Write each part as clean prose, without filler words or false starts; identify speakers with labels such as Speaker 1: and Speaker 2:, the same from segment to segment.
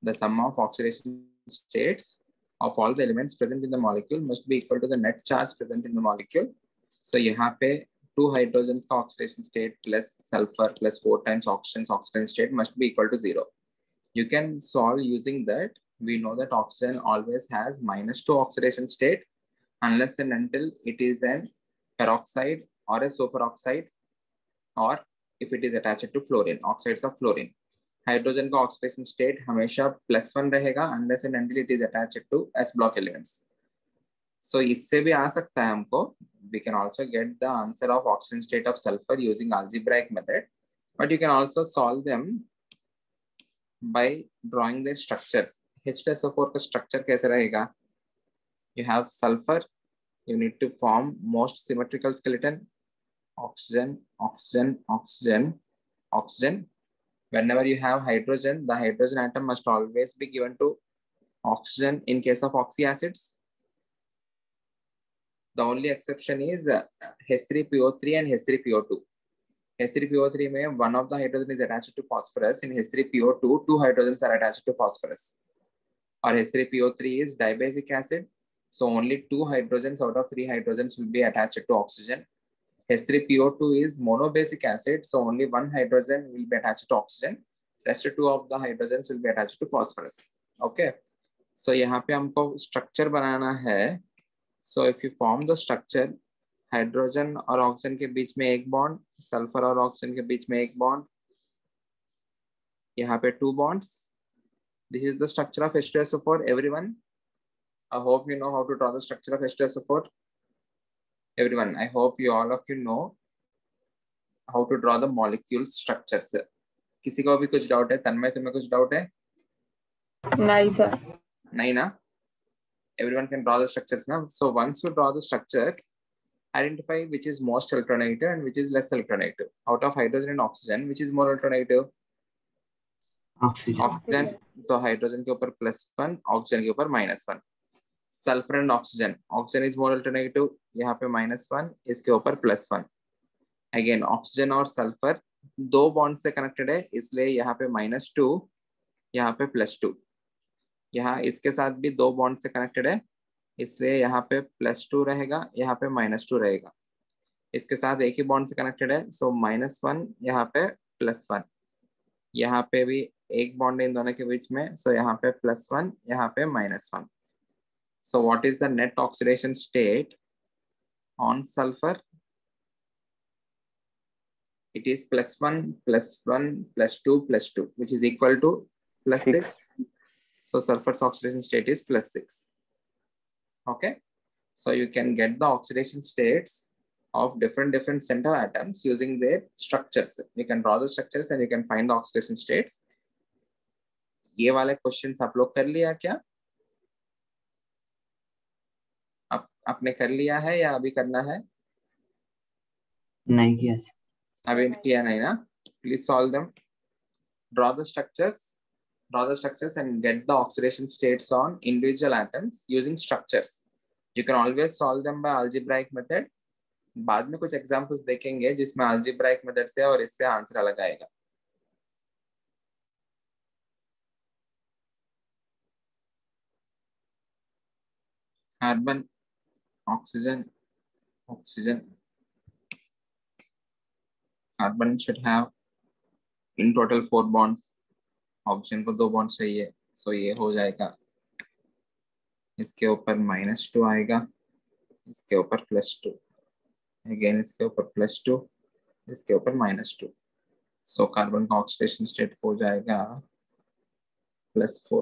Speaker 1: The sum of oxidation states of all the elements present in the molecule must be equal to the net charge present in the molecule. So यहाँ पे 2 hydrogens का oxidation state plus sulfur plus 4 times oxidation state must be equal to 0. You can solve using that. We know that oxygen always has -2 oxidation state unless and until it is an peroxide or a superoxide, or if it is attached to fluorine, oxides of fluorine. Hydrogen का oxidation state हमेशा +1 रहेगा unless and until it is attached to s block elements. So इससे भी आ सकता है हमको. We can also get the answer of oxidation state of sulfur using algebraic method, but you can also solve them by drawing the structures. H2SO4 का structure कैसे रहेगा? You have sulfur. You need to form most symmetrical skeleton. Oxygen, oxygen, oxygen, oxygen. Whenever you have hydrogen, the hydrogen atom must always be given to oxygen in case of oxy acids. The only exception is H3PO3 and H3PO2. H3PO3 में one of the hydrogen is attached to phosphorus. In H3PO2, 2 hydrogens are attached to phosphorus. Or H3PO3 is dibasic acid, so only 2 hydrogens out of 3 hydrogens will be attached to oxygen. H3PO2 is monobasic acid, so only 1 hydrogen will be attached to oxygen. Rest 2 of the hydrogens will be attached to phosphorus. Okay. So यहाँ पे हमको structure बनाना है. So if you form the structure, hydrogen और oxygen के बीच में एक bond, sulfur और oxygen के बीच में एक bond, यहाँ पे 2 bonds. This is the structure of H2SO4. Everyone, I hope you know how to draw the structure of H2SO4. Everyone, I hope all of you know how to draw the molecule structures. किसी को भी कुछ doubt है? तन्मय, तुम्हें कुछ doubt है?
Speaker 2: नहीं sir.
Speaker 1: नहीं ना? Everyone can draw the structures now. So once you draw the structures, identify which is most electronegative and which is less electronegative. Out of hydrogen and oxygen, which is more electronegative? Oxygen. So hydrogen के ऊपर +1, oxygen के ऊपर -1. Sulfur and oxygen. Oxygen is more electronegative. यहाँ पे -1, इसके ऊपर +1. Again, oxygen और sulfur 2 bond से कनेक्टेड है, इसलिए यहाँ पे -2, यहाँ पे +2. यहाँ इसके साथ भी 2 बॉन्ड से कनेक्टेड है, इसलिए यहाँ पे +2 रहेगा, यहाँ पे -2 रहेगा. इसके साथ एक ही बॉन्ड से कनेक्टेड है, सो -1, यहाँ पे +1. यहाँ पे भी एक बॉन्ड इन दोनों के बीच में, सो यहाँ पे +1, यहाँ पे -1. So what is the net oxidation state on sulfur? It is +1, +1, +2, +2, which is equal to +6. So sulfur's oxidation state is +6. Okay. So you can get the oxidation states of different center atoms using their structures. You can draw the structures and you can find the oxidation states. ये वाले questions आप लोग कर लिया क्या? आपने कर लिया है या अभी करना है?
Speaker 3: नहीं किया.
Speaker 1: अभी किया नहीं ना? Please solve them. Draw the structures and get the oxidation states on individual atoms using structures. You can always solve them by algebraic method. बाद में कुछ examples देखेंगे जिसमें algebraic method से और इससे आंसर अलग आएगा. Carbon, oxygen. Carbon should have in total 4 bonds. Oxygen को 2 bonds चाहिए, so ये हो जाएगा. इसके ऊपर -2 आएगा, इसके ऊपर +2, अगेन इसके ऊपर +2, इसके ऊपर -2. सो कार्बन का ऑक्सीडेशन स्टेट हो जाएगा +4.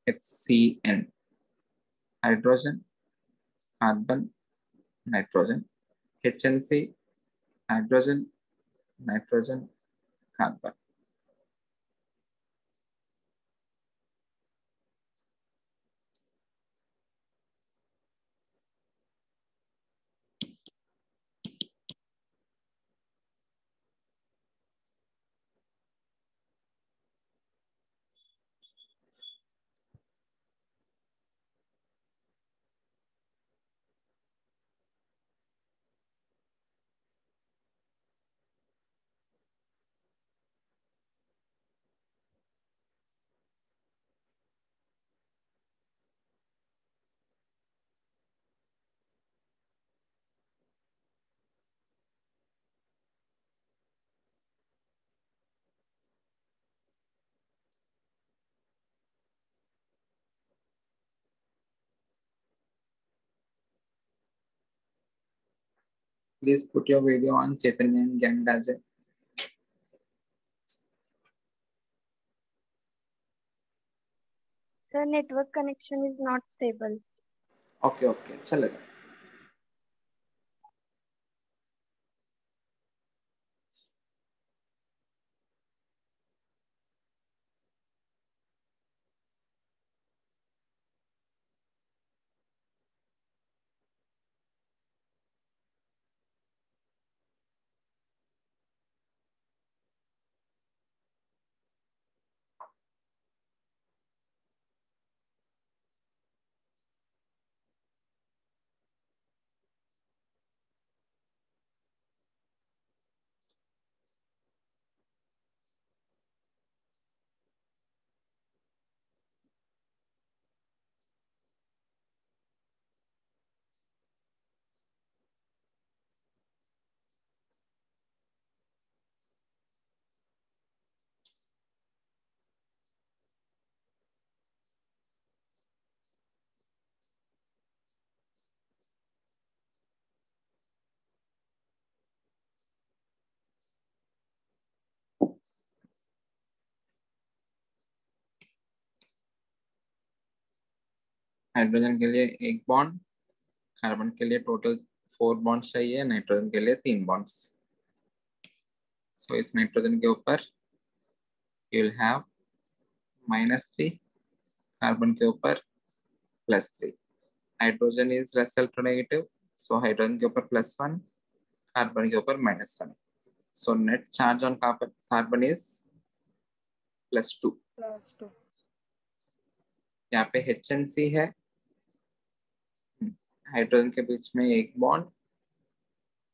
Speaker 1: HCN, hydrogen, carbon, nitrogen. HNC, hydrogen, nitrogen, carbon. Please put your video on, Chaitanya and Gyanraja.
Speaker 3: Sir, network connection is not stable.
Speaker 1: Okay, चलेगा. हाइड्रोजन के लिए एक बॉन्ड, कार्बन के लिए टोटल 4 बॉन्ड्स चाहिए, नाइट्रोजन के लिए 3 बॉन्ड्स. सो इस नाइट्रोजन के ऊपर यू विल हैव -3, कार्बन के ऊपर +3. Hydrogen is less electronegative, so hydrogen के ऊपर +1, कार्बन के ऊपर -1. So net charge on carbon is +2. यहाँ पे HNC है, हाइड्रोजन के बीच में एक बॉन्ड.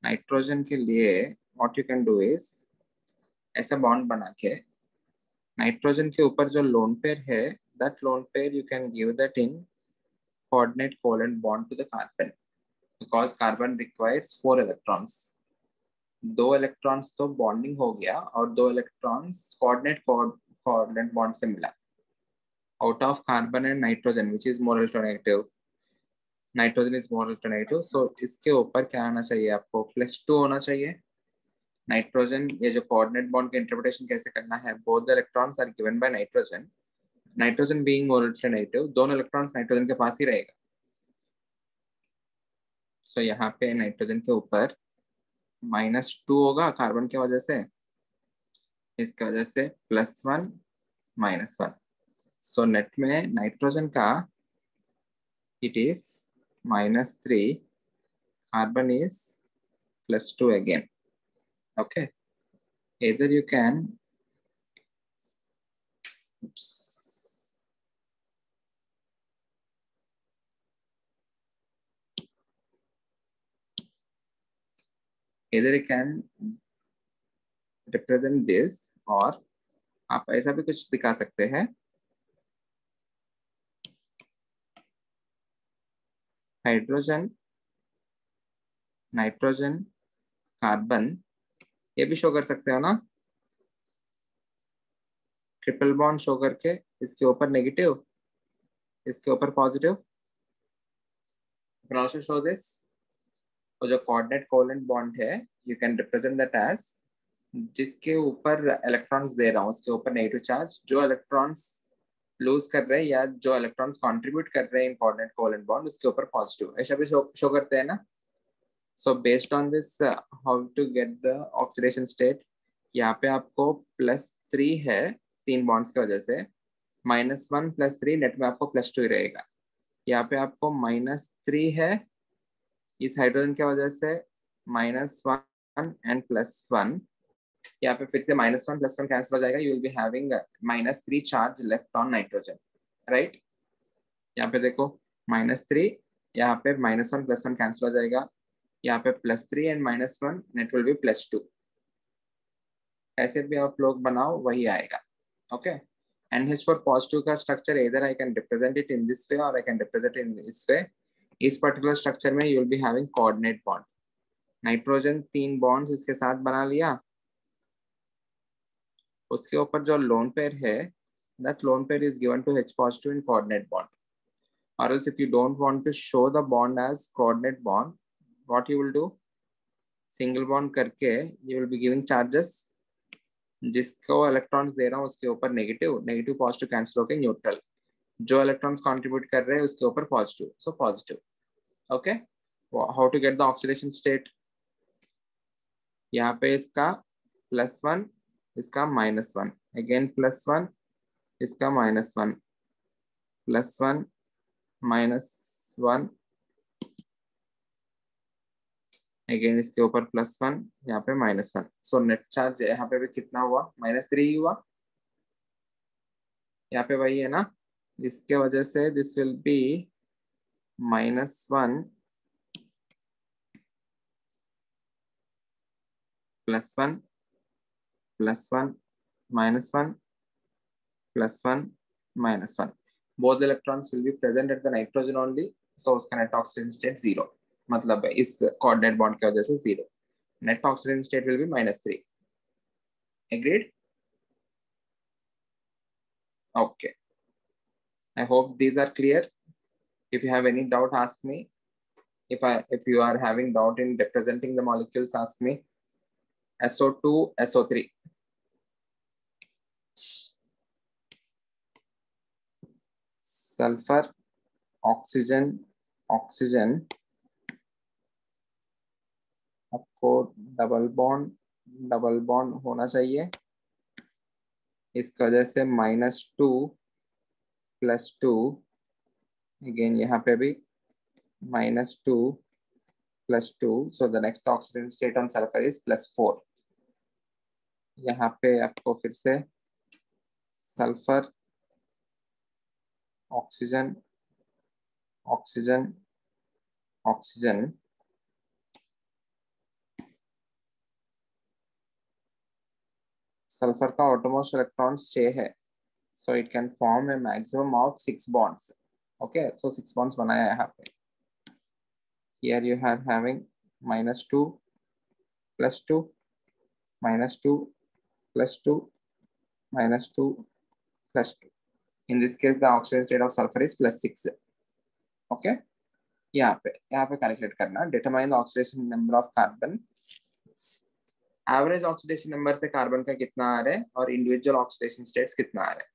Speaker 1: नाइट्रोजन के लिए what you can do is ऐसा बॉन्ड बना के नाइट्रोजन के ऊपर जो लोन पेयर है, that lone pair you can give that in coordinate covalent bond to the carbon, because carbon requires 4 electrons. 2 electrons तो बॉन्डिंग हो गया और 2 इलेक्ट्रॉन्स कोऑर्डिनेट बॉन्ड से मिला. Out of carbon and nitrogen which is more electronegative, nitrogen is more electronegative. So इसके ऊपर क्या आना चाहिए आपको, +2 होना चाहिए. नाइट्रोजन, ये जो कोऑर्डिनेट बॉन्ड का इंटरप्रिटेशन कैसे करना है, both the electrons are given by nitrogen. Nitrogen being more electronegative, दोनों इलेक्ट्रॉन्स नाइट्रोजन के पास ही रहेगा. सो यहाँ पे नाइट्रोजन के ऊपर -2 होगा कार्बन की वजह से, इसकी वजह से +1 -1. सो नेट में नाइट्रोजन का it is -3, carbon is +2 again. Okay, either you can represent this, और आप ऐसा भी कुछ दिखा सकते हैं. हाइड्रोजन, नाइट्रोजन, कार्बन, ये भी शो कर सकते हो ना, ट्रिपल बॉन्ड शो करके इसके ऊपर नेगेटिव, इसके ऊपर पॉजिटिव. also show this. और जो कोऑर्डिनेट कोवेलेंट बॉन्ड है, you can represent that as जिसके ऊपर इलेक्ट्रॉन्स दे रहा हूँ उसके ऊपर नेगेटिव चार्ज, जो इलेक्ट्रॉन्स लूज कर रहे हैं या जो इलेक्ट्रॉन्स कंट्रीब्यूट कर रहे हैं इन कोऑर्डिनेट कोवेलेंट बॉन्ड, उसके ऊपर पॉजिटिव, ऐसा भी शो करते हैं ना. So based on this how to get the oxidation state. यहाँ पे आपको +3 है 3 बॉन्ड्स की वजह से, -1 +3 नेट में आपको +2 ही रहेगा. यहाँ पे आपको -3 है इस हाइड्रोजन की वजह से, -1 एंड +1. यहाँ पे फिर से -1 +1 कैंसिल हो जाएगा. You will be having -3 charge left on nitrogen, right. यहाँ पे देखो -3, यहाँ पे -1 +1 कैंसिल हो जाएगा. यहाँ पे +3 एंड -1 नेट विल बी +2. ऐसे भी आप लोग बनाओ वही आएगा. ओके, NH4 पॉजिटिव का स्ट्रक्चर इधर I can represent it in this way और I can represent in this way. इस पर्टिकुलर स्ट्रक्चर में you will be having coordinate bond. Nitrogen 3 bonds इसके साथ बना लिया, उसके ऊपर जो लोन पेयर है, that lone pair is given to H positive in coordinate bond. Or else if you don't want to show the bond as coordinate bond, what you will do? Single bond करके you will be giving charges, जिसको electrons दे रहा हूँ उसके ऊपर negative, negative positive cancel होकर neutral, जो electrons contribute कर रहे हैं उसके ऊपर positive, so positive. Okay, how to get the oxidation state? यहाँ पे इसका +1, इसका -1, अगेन +1, इसका -1, +1 -1, अगेन इसके ऊपर +1, यहाँ पे -1. सो नेट चार्ज यहाँ पे भी कितना हुआ? -3 हुआ. यहाँ पे वही है ना, इसके वजह से this will be -1 +1 +1 -1 +1 -1. Both electrons will be present at the nitrogen only, so उसका net oxidation state 0. मतलब इस coordinate bond की वजह से 0. Net oxidation state will be -3. Agreed? Okay. I hope these are clear. If you have any doubt, ask me. If you are having doubt in representing the molecules, ask me. SO2, SO3. Sulfur, oxygen, oxygen. आपको double bond होना चाहिए. इस वजह से -2 +2, again यहाँ पे भी -2 +2. So the next oxygen state on sulphur is +4. यहाँ पे आपको फिर से sulphur, oxygen, oxygen, oxygen. Sulphur का ऑटोमोस्ट इलेक्ट्रॉन्स 6 है, so it can form a maximum of 6 bonds. Okay, so 6 bonds बनाया यहाँ पे. Here you are having -2 +2 -2 +2 -2 +2. In this case, the oxidation state of sulfur is +6. Okay, यहाँ पे calculate करना. Determine the oxidation number of carbon. Average oxidation number से carbon का कितना आ रहा है और इंडिविजुअल ऑक्सीडेशन स्टेट्स कितना आ रहा है.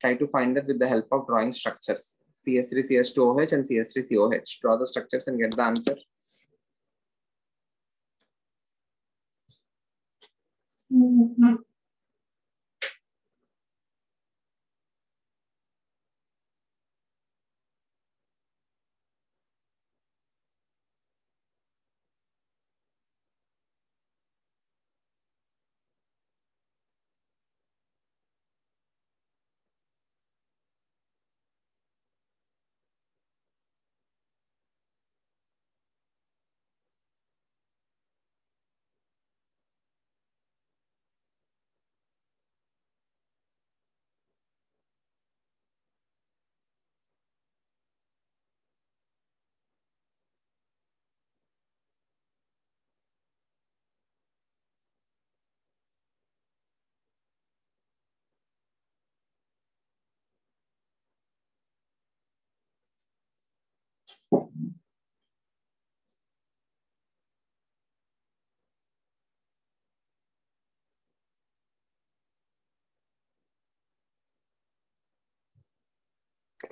Speaker 1: Try to find that with the help of drawing structures. CS3 CS2OH and CS3 COH. Draw the structures and get the answer.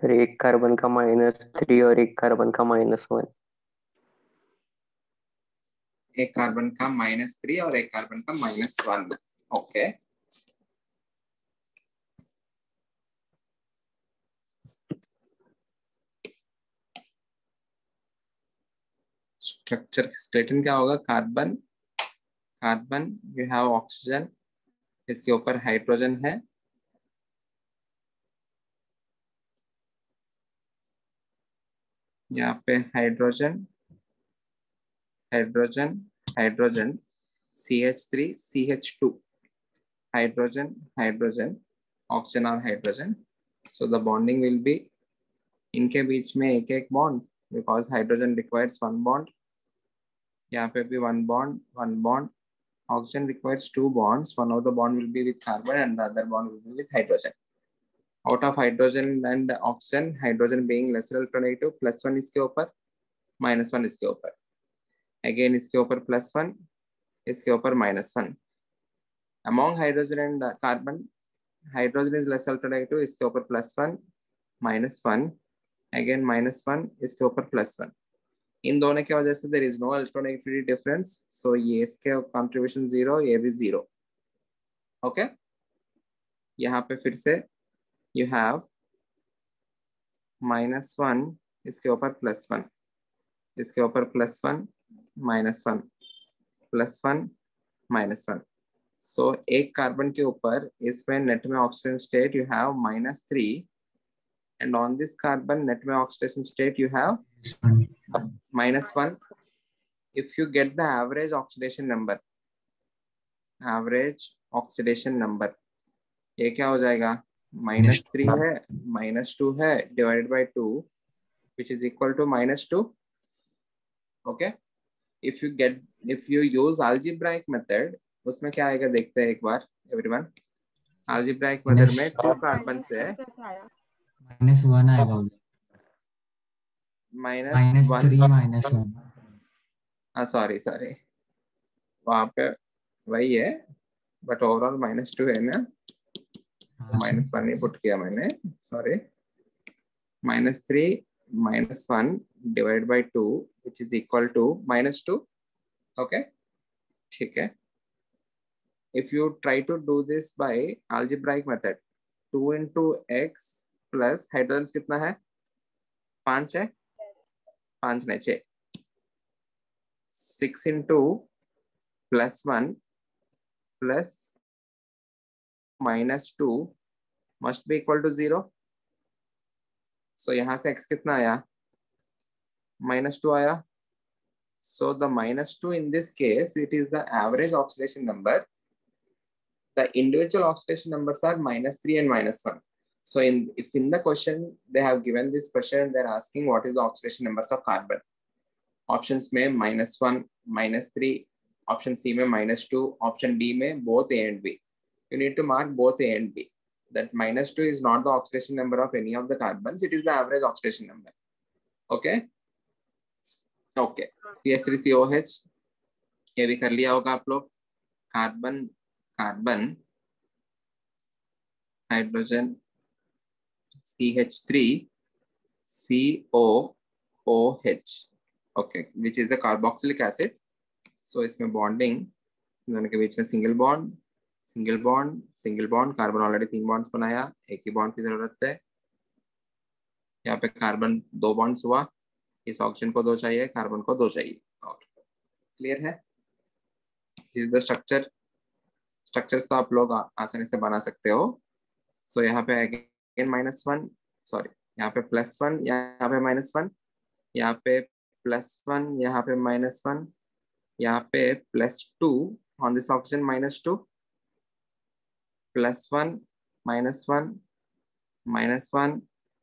Speaker 4: फिर एक कार्बन का -3 और एक कार्बन का -1.
Speaker 1: एक कार्बन का -3 और एक कार्बन का -1. ओके, स्ट्रक्चर स्टेटन क्या होगा? Carbon, carbon, you have oxygen, इसके ऊपर हाइड्रोजन है, यहाँ पे hydrogen, hydrogen, hydrogen, CH3 CH2, hydrogen, hydrogen, oxygen और hydrogen. So the bonding will be, इनके बीच में एक एक bond, because hydrogen requires 1 bond. यहाँ पे भी 1 bond, 1 bond. Oxygen requires 2 bonds. One of the bond will be with carbon and the other bond will be with hydrogen. Out of hydrogen and oxygen, hydrogen being lesser electronegative, +1 इसके ऊपर, -1 इसके ऊपर. Again इसके ऊपर +1, इसके ऊपर -1. Among hydrogen and carbon, hydrogen is less alternative, इसके ऊपर +1 -1 अगेन -1, इसके ऊपर +1. इन दोनों की वजह से देयर इज नो अल्टरनेटिविटी डिफरेंस, सो ये इसके कंट्रीब्यूशन 0, ये भी 0. ओके, यहाँ पे फिर से यू हैव -1, इसके ऊपर +1, इसके ऊपर +1 -1 +1 -1. सो एक कार्बन के ऊपर इसमें नेट में oxygen state you have -3, and on this carbon net में oxidation state you have -1. If you get the average oxidation number, ये क्या हो जाएगा? -3 है, -2 है, divided by 2, which is equal to -2. Okay, if you use algebraic method, उसमें क्या आएगा देखते हैं एक बार everyone. algebraic method में 2 कार्बन से
Speaker 5: -1 आएगा उधर, -3 -1.
Speaker 1: हाँ सॉरी वहाँ पे वही है, बट ओवरऑल -2 है ना, -1 ही पुट किया मैंने, sorry. -3 -1 divide by 2 which is equal to -2. Okay, ठीक है. If you try to do this by algebraic method, 2 into x plus hydrogen कितना है? 5 है, 5 नहीं 6. 6 into +1 plus -2 must be equal to 0. So यहाँ से x कितना आया? -2 आया. So the -2 in this case, it is the average oxidation number. The individual oxidation numbers are -3 and -1. So if in the question they have given this question, they're asking what is the oxidation numbers of carbon. Options में -1, -3, option C में -2, option D में both A and B. You need to mark both A and B. That -2 is not the oxidation number of any of the carbons. It is the average oxidation number. Okay. Okay. CH3COH ये भी कर लिया होगा आप लोग. Carbon hydrogen CH3COOH. Okay, which is the carboxylic acid. So इसमें bonding दोनों के बीच में single bond, carbon already 3 bonds बनाया, एक ही बॉन्ड की जरूरत है. यहाँ पे कार्बन 2 बॉन्ड्स हुआ, इस ऑक्सीजन को 2 चाहिए, कार्बन को 2 चाहिए. क्लियर है? इज द स्ट्रक्चर्स तो आप लोग आसानी से बना सकते हो. सो यहाँ पे अगेन -1, सॉरी यहाँ पे +1, यहाँ पे -1, यहाँ पे +1, यहाँ पे -1, यहाँ पे +2 on this oxygen, -2, +1 -1 -1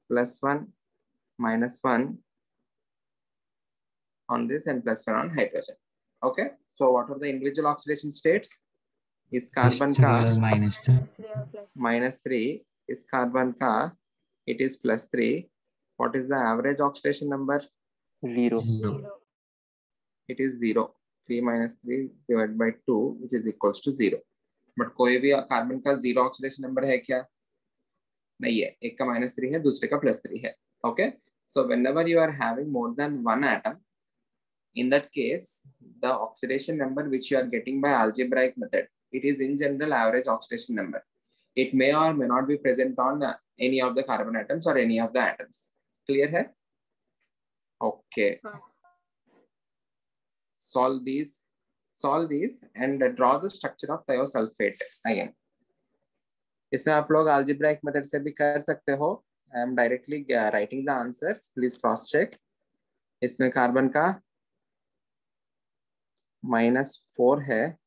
Speaker 1: +1 -1 on this, and +1 on hydrogen. Okay, so what are the individual oxidation states? इस कार्बन का -3, इस कार्बन का it is +3. What is the average oxidation number?
Speaker 4: 0.
Speaker 1: It is 0. 3 - 3 divided by 2, which is equals to 0. But कोई भी carbon का 0 oxidation number है क्या? नहीं है. एक का -3 है, दूसरे का +3 है. Okay, so whenever you are having more than one atom, in that case the oxidation number which you are getting by algebraic method, it is in general average oxidation number. It may or may not be present on any of the carbon atoms or any of the atoms. Clear है? Okay. Solve these and draw the structure of thiosulfate again. इसमें आप लोग algebraic method से भी कर सकते हो. I am directly writing the answers. Please cross check. इसमें कार्बन का -4 है,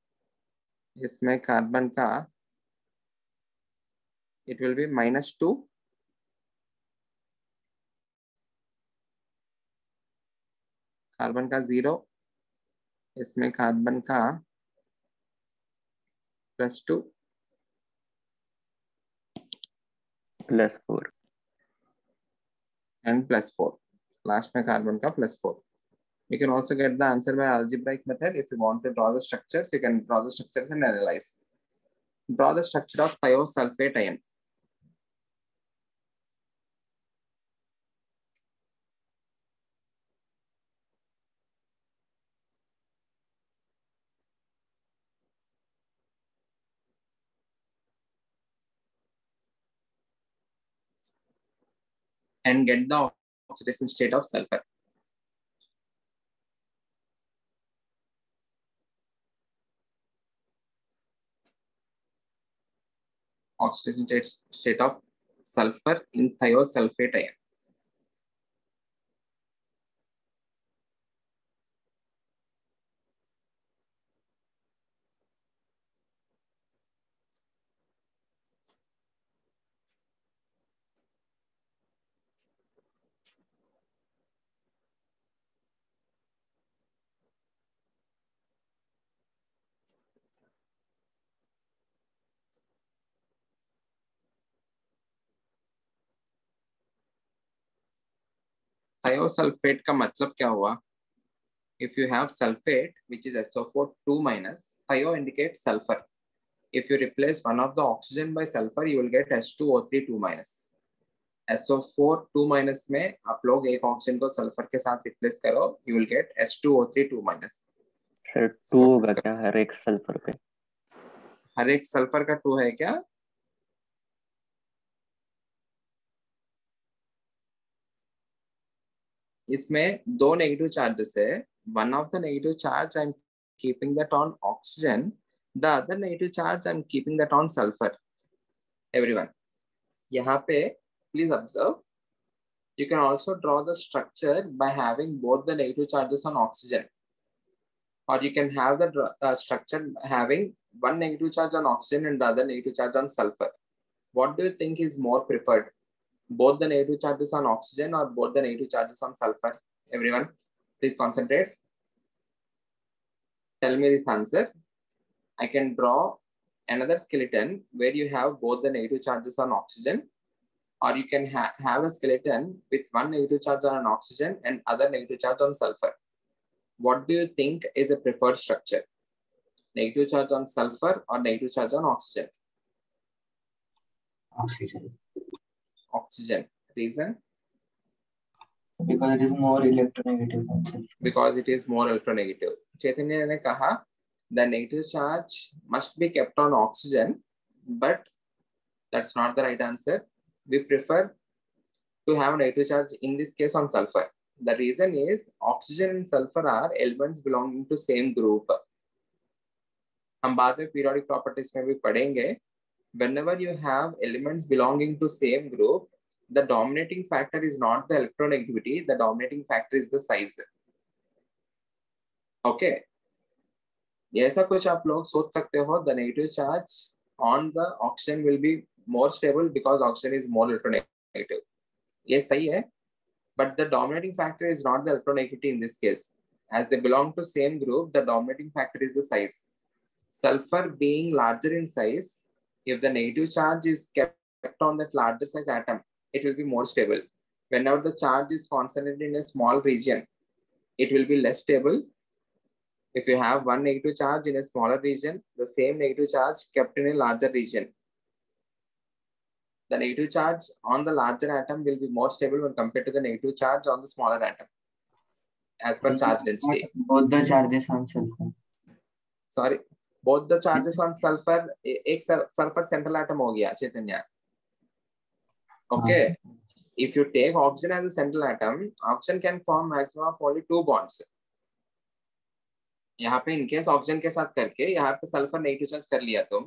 Speaker 1: इसमें कार्बन का it will be -2, कार्बन का 0, इसमें कार्बन का +2,
Speaker 4: +4
Speaker 1: एंड +4, लास्ट में कार्बन का +4. You can also get the answer by algebraic method. If you want to draw the structures, you can draw the structures and analyze. Draw the structure of thiosulfate ion. And get the oxidation state of sulfur. Oxidation state of sulfur in thiosulfate ion. Thiosulfate का मतलब क्या हुआ? If you have sulfate, which is SO4 2 minus, thio indicates sulfur. If you replace one of the oxygen by sulfur, you will get H2O3 2 minus. SO4 2 minus में आप लोग एक oxygen को sulphur के साथ रिप्लेस करो, you will get H2O3 2 minus.
Speaker 4: Sir 2 होगा क्या हर एक सल्फर पे?
Speaker 1: हर एक सल्फर का 2 है क्या? इसमें दो नेगेटिव चार्जेस है. One of the negative charge I'm keeping that on oxygen. The other negative charge I'm keeping that on sulfur. Everyone, यहाँ पे please observe. You can also draw the structure by having both the negative charges on oxygen, or you can have the structure having one negative charge on oxygen and the other negative charge on sulfur. What do you think is more preferred? Both the negative charges on oxygen or both the negative charges on sulfur? Everyone, please concentrate. Tell me this answer. I can draw another skeleton where you have both the negative charges on oxygen, or you can have a skeleton with one negative charge on oxygen and other negative charge on sulfur. What do you think is a preferred structure? Negative charge on sulfur or negative charge on oxygen?
Speaker 5: Oxygen.
Speaker 1: Oxygen. Reason?
Speaker 5: Because it is more electronegative than sulfur.
Speaker 1: Because it is more electronegative. Chaitanya ने कहा the negative charge must be kept on oxygen, but that's not the right answer. We prefer to have negative charge in this case on sulfur. The reason is oxygen and sulfur are elements belonging to same group. हम बाद में periodic properties में भी पढ़ेंगे. Whenever you have elements belonging to same group, the dominating factor is not the electronegativity. The dominating factor is the size. Okay. ये ऐसा कुछ आप लोग सोच सकते हो. The negative charge on the oxygen will be more stable because oxygen is more electronegative. ये सही है. But the dominating factor is not the electronegativity in this case. As they belong to same group, the dominating factor is the size. Sulfur being larger in size, if the negative charge is kept on that larger size atom, it will be more stable. Whenever the charge is concentrated in a small region, it will be less stable. If you have one negative charge in a smaller region, the same negative charge kept in a larger region, the negative charge on the larger atom will be more stable when compared to the negative charge on the smaller atom, as per charge density.
Speaker 5: Both the charges on sulfur.
Speaker 1: Sorry, both the charges on sulfur. एक sulfur central atom हो गया चैतन्य. Okay, if you take oxygen as a central atom, oxygen can form maximum of only 2 bonds. यहाँ पे in case oxygen के साथ करके यहाँ पे सल्फर नेगेटिव चार्ज कर लिया तुम,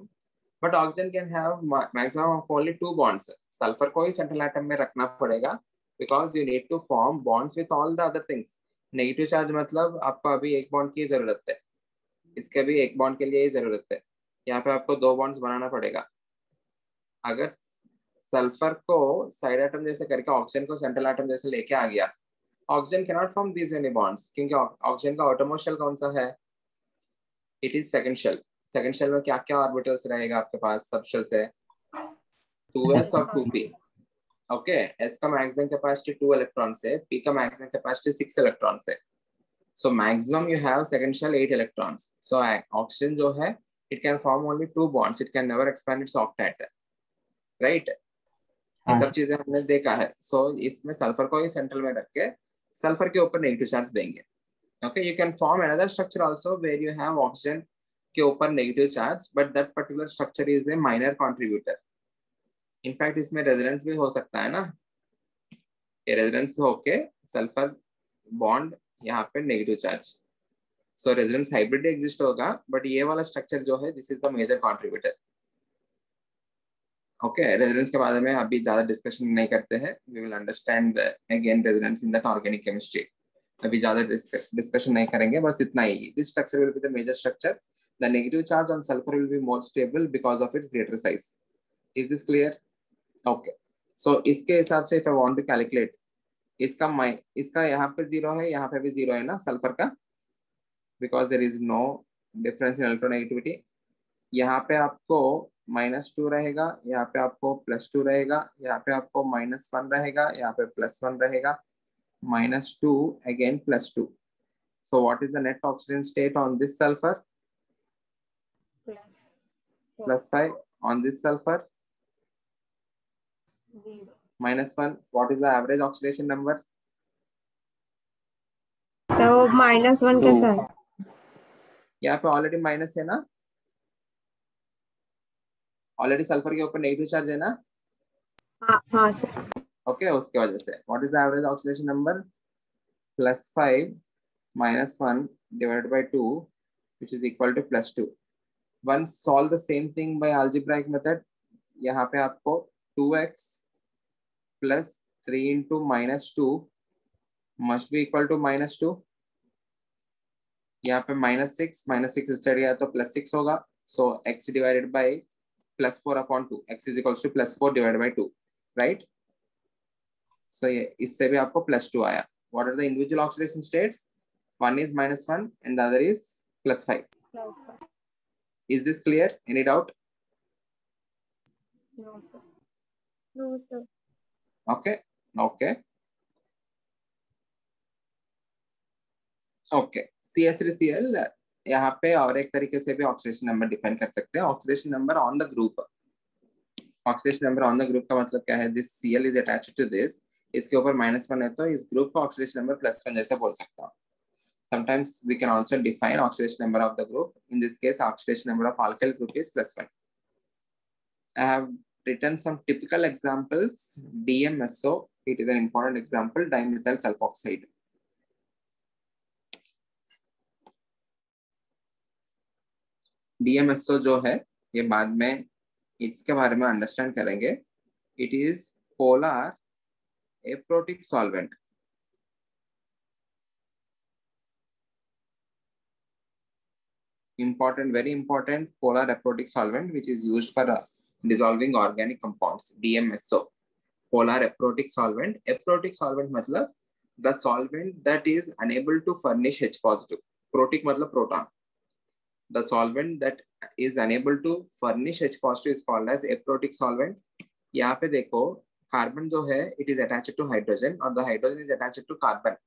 Speaker 1: but oxygen can have maximum of only 2 bonds. Sulphur को ही सेंट्रल एटम में रखना पड़ेगा because you need to form bonds with all the other things. Negative charge मतलब आपको अभी एक बॉन्ड की जरूरत है, इसके भी एक बॉन्ड के लिए ही जरूरत है. यहाँ पे आपको 2 बॉन्ड्स बनाना पड़ेगा. अगर सल्फर को साइड एटम जैसे करके ऑक्सीजन को सेंट्रल एटम जैसे लेके आ गया, oxygen can not form these many bonds, क्योंकि ऑक्सीजन का आउटरमोस्ट शेल कौन सा है? It is second shell. Second shell में क्या क्या ऑर्बिटल्स रहेगा आपके पास? सब शेल से 2s और 2p. ओके, s का मैक्सिमम कैपेसिटी 2 इलेक्ट्रॉन से, p का मैक्सिमम कैपेसिटी 6 इलेक्ट्रॉन से. So maximum you have second shell 8 electrons. So oxygen जो है, it can form only 2 bonds. It can never expand its octet, right? ये सब चीजें हमने देखा है. So इसमें सल्फर को ही सेंट्रल में रख के सल्फर के ऊपर नेगेटिव चार्ज देंगे. Okay, you can form another structure also where you have oxygen के ऊपर negative charge, but that particular structure is a minor contributor. In fact, इसमें रेजोनेंस भी हो सकता है ना. ये रेजोनेंस होके सल्फर बॉन्ड यहाँ पे negative charge. So resonance hybrid exist होगा, बट ये वाला स्ट्रक्चर जो है this is the major contributor. Okay, resonance के बारे में अभी ज्यादा डिस्कशन नहीं करते हैं. We will understand again resonance in that organic chemistry. अभी ज्यादा डिस्कशन नहीं करेंगे, बस इतना ही. This structure will be the major structure. The negative charge on sulphur will be more stable because of its greater size. Is this clear? Okay, so इसके हिसाब से if I want to calculate, इसका यहाँ पे 0 है, यहाँ पे भी 0 है ना सल्फर का, because there is no difference in electronegativity. यहाँ पे आपको -2 रहेगा, यहाँ पे आपको +2 रहेगा, यहाँ पे आपको -1 रहेगा, यहाँ पे +1 रहेगा, -2 again +2. So what is the net oxygen state on this sulfur? +5. On this sulfur?
Speaker 2: 0.
Speaker 1: -1. What is the average oxidation number?
Speaker 2: So -1 कैसा है?
Speaker 1: यहाँ पे ऑलरेडी माइनस है ना, ऑलरेडी सल्फर के ऊपर नेगेटिव चार्ज है ना.
Speaker 2: हाँ सर.
Speaker 1: ओके, उसके वजह से what is the average oxidation number? +5 -1 divided by 2 which is equal to +2. Once solve the same thing by algebraic method. यहाँ पे आपको 2x plus 3 into -2 must be equal to -2. यहाँ पे -6 इस साइड गया तो +6 होगा. So x divided by +4 upon 2. X is equals to +4 divided by 2, right? So ये इससे भी आपको +2 आया. What are the individual oxidation states? One is -1 and the other is +5. Is this clear? Any doubt?
Speaker 2: No sir.
Speaker 3: No, sir.
Speaker 1: Okay. CH3Cl यहाँ पे और एक तरीके से भी ऑक्सीडेशन नंबर डिफाइन कर सकते हैं. Oxidation number on the group. Oxidation number on the group का मतलब क्या है? This Cl is attached to this. इसके ऊपर -1 है तो इस ग्रुप का ऑक्सीडेशन नंबर +1 जैसा बोल सकता हूँ. Sometimes we can also define oxidation number of the group. In this case, oxidation number of alkyl group is +1. I have written some typical examples. DMSO, it is an important example, dimethyl sulfoxide. DMSO जो है ये बाद में इसके बारे में understand करेंगे. It is polar aprotic solvent. Important, very important polar aprotic solvent which is used for dissolving organic compounds. DMSO, polar aprotic solvent. Aprotic solvent मतलब the solvent that is unable to furnish H positive. Protic मतलब proton. The solvent that is unable to furnish H positive is called as aprotic solvent. यहाँ पे देखो carbon जो है it is attached to hydrogen or the hydrogen is attached to carbon.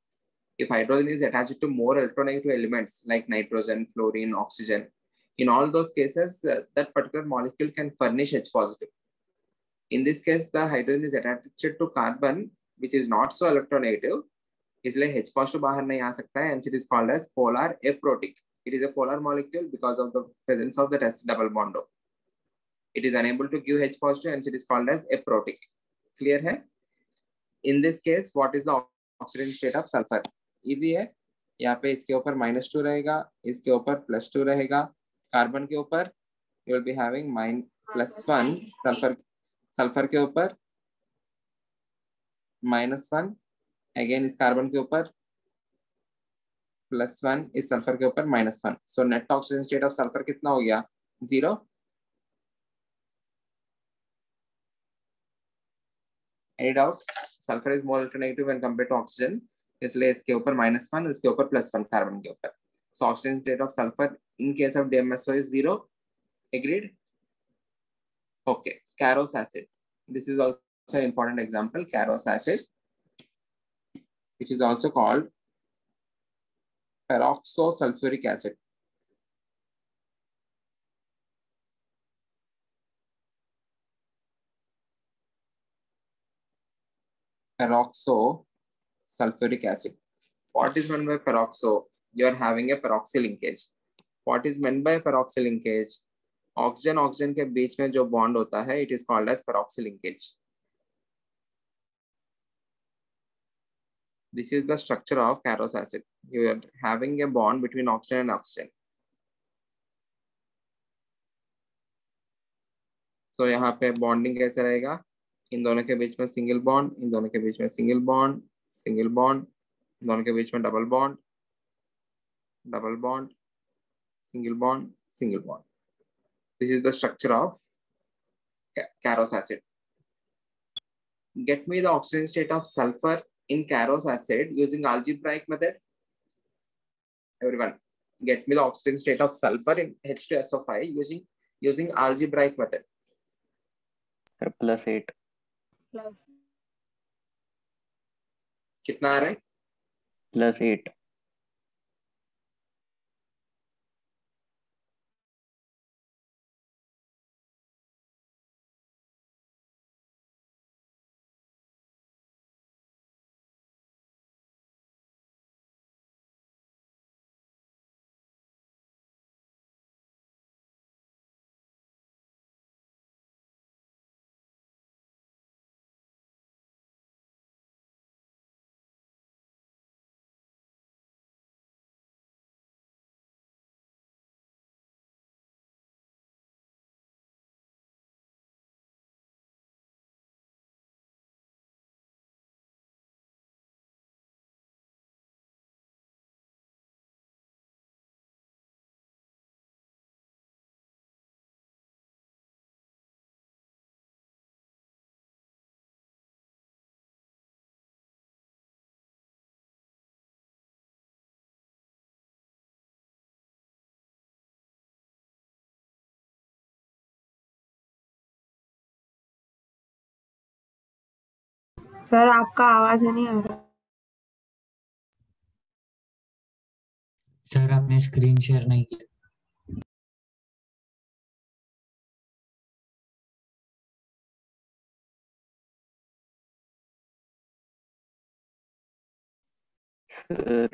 Speaker 1: If hydrogen is attached to more electronegative elements like nitrogen, fluorine, oxygen, in all those cases, that particular molecule can furnish H positive. In this case, the hydrogen is attached to carbon, which is not so electronegative. इसलिए H positive बाहर नहीं आ सकता है, hence it is called as polar aprotic. It is a polar molecule because of the presence of the S double bond. It is unable to give H positive, hence it is called as aprotic. Clear है? In this case, what is the oxidation state of sulfur? Easy है. यहाँ पे इसके ऊपर -2 रहेगा, इसके ऊपर +2 रहेगा. कार्बन के ऊपर you will be having +1. Sulphur के ऊपर -1. अगेन इस कार्बन के ऊपर +1, इस सल्फर के ऊपर -1. So net oxidation state of sulphur कितना हो गया? 0. Any doubt? Sulfur is more electronegative when compared to oxygen. इसलिए इसके ऊपर -1, इसके ऊपर +1 कार्बन के ऊपर. So oxidation state of sulfur in case of DMSO is 0. Agreed? Okay. Carous acid. This is also an important example. Carous acid, which is also called peroxosulfuric acid. Peroxosulfuric acid. What is meant by peroxo? You are having a peroxy linkage. What is meant by peroxy linkage? Oxygen oxygen के बीच में जो bond होता है, it is called as peroxy linkage. This is the structure of Carros acid. You are having a bond between oxygen and oxygen. So यहाँ पे bonding कैसे रहेगा? इन दोनों के बीच में सिंगल बॉन्ड, इन दोनों के बीच में सिंगल बॉन्ड, सिंगल बॉन्ड, दोनों के बीच में double bond, double bond, single bond, single bond. This is the structure of Carros acid. Get me the oxidation state of sulfur in Carros acid using algebraic method. Everyone, get me the oxidation state of sulfur in H2SO5 using algebraic method.
Speaker 4: +8.
Speaker 2: Plus
Speaker 1: कितना आ रहा है?
Speaker 4: +8.
Speaker 2: Sir आपका आवाज नहीं आ रहा.
Speaker 5: Sir आपने screen share नहीं किया.
Speaker 4: Sir,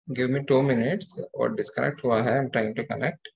Speaker 1: Give me 2 minutes. और disconnect हुआ है. I'm trying to connect.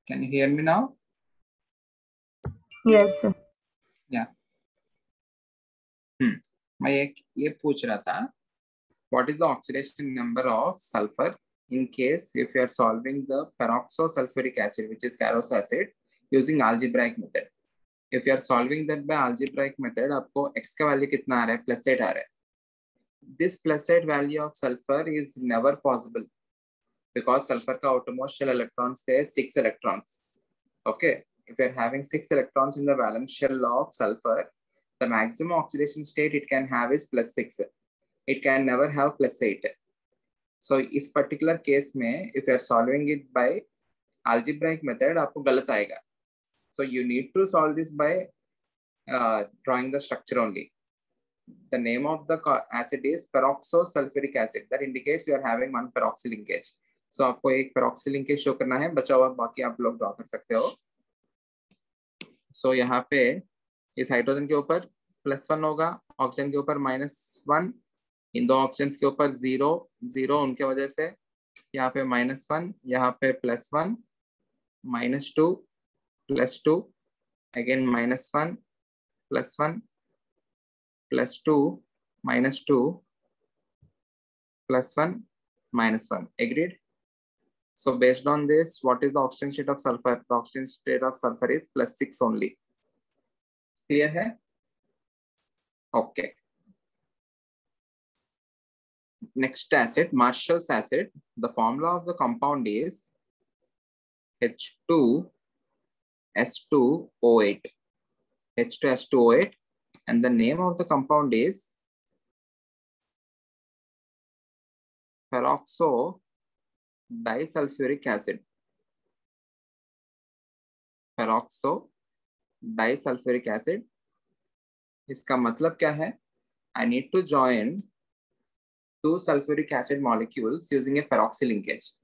Speaker 1: Can you hear me now?
Speaker 2: Yes, sir.
Speaker 1: Yeah. मैं ये पूछ रहा था, what is the oxidation number of sulfur in case if you are solving the peroxosulfuric acid, which is Caros acid, using algebraic method. If you are solving that by algebraic method, आपको x का value कितना आ रहा है? +8 आ रहा है. This +8 value of sulfur is never possible because sulfur का outermost shell electrons है 6 electrons. Okay, if you are having 6 electrons in the valence shell of sulfur, the maximum oxidation state it can have is +6. It can never have +8. So इस particular case में if you are solving it by algebraic method, आपको गलत आएगा. So you need to solve this by drawing the structure only. The name of the acid is peroxosulfuric acid. That indicates you are having one peroxy linkage. So आपको एक peroxy linkage show करना है, बचा हुआ बाकी आप लोग draw कर सकते हो. So यहाँ पे इस हाइड्रोजन के ऊपर +1 होगा, ऑक्सीजन के ऊपर -1, इन दो ऑक्सीजन के ऊपर 0 0 उनके वजह से यहाँ पे -1, यहाँ पे +1, -2, +2, again -1, +1, +2, -2, +1, -1. Agreed? So based on this, what is the oxidation state of sulfur? The oxidation state of sulfur is +6 only. Clear है? Okay. Next acid, Marshall's acid. The formula of the compound is H2S2O8. H2S2O8, and the name of the compound is peroxo disulfuric acid. Peroxo disulfuric acid. इसका मतलब क्या है? I need to join two sulfuric acid molecules using a peroxy linkage.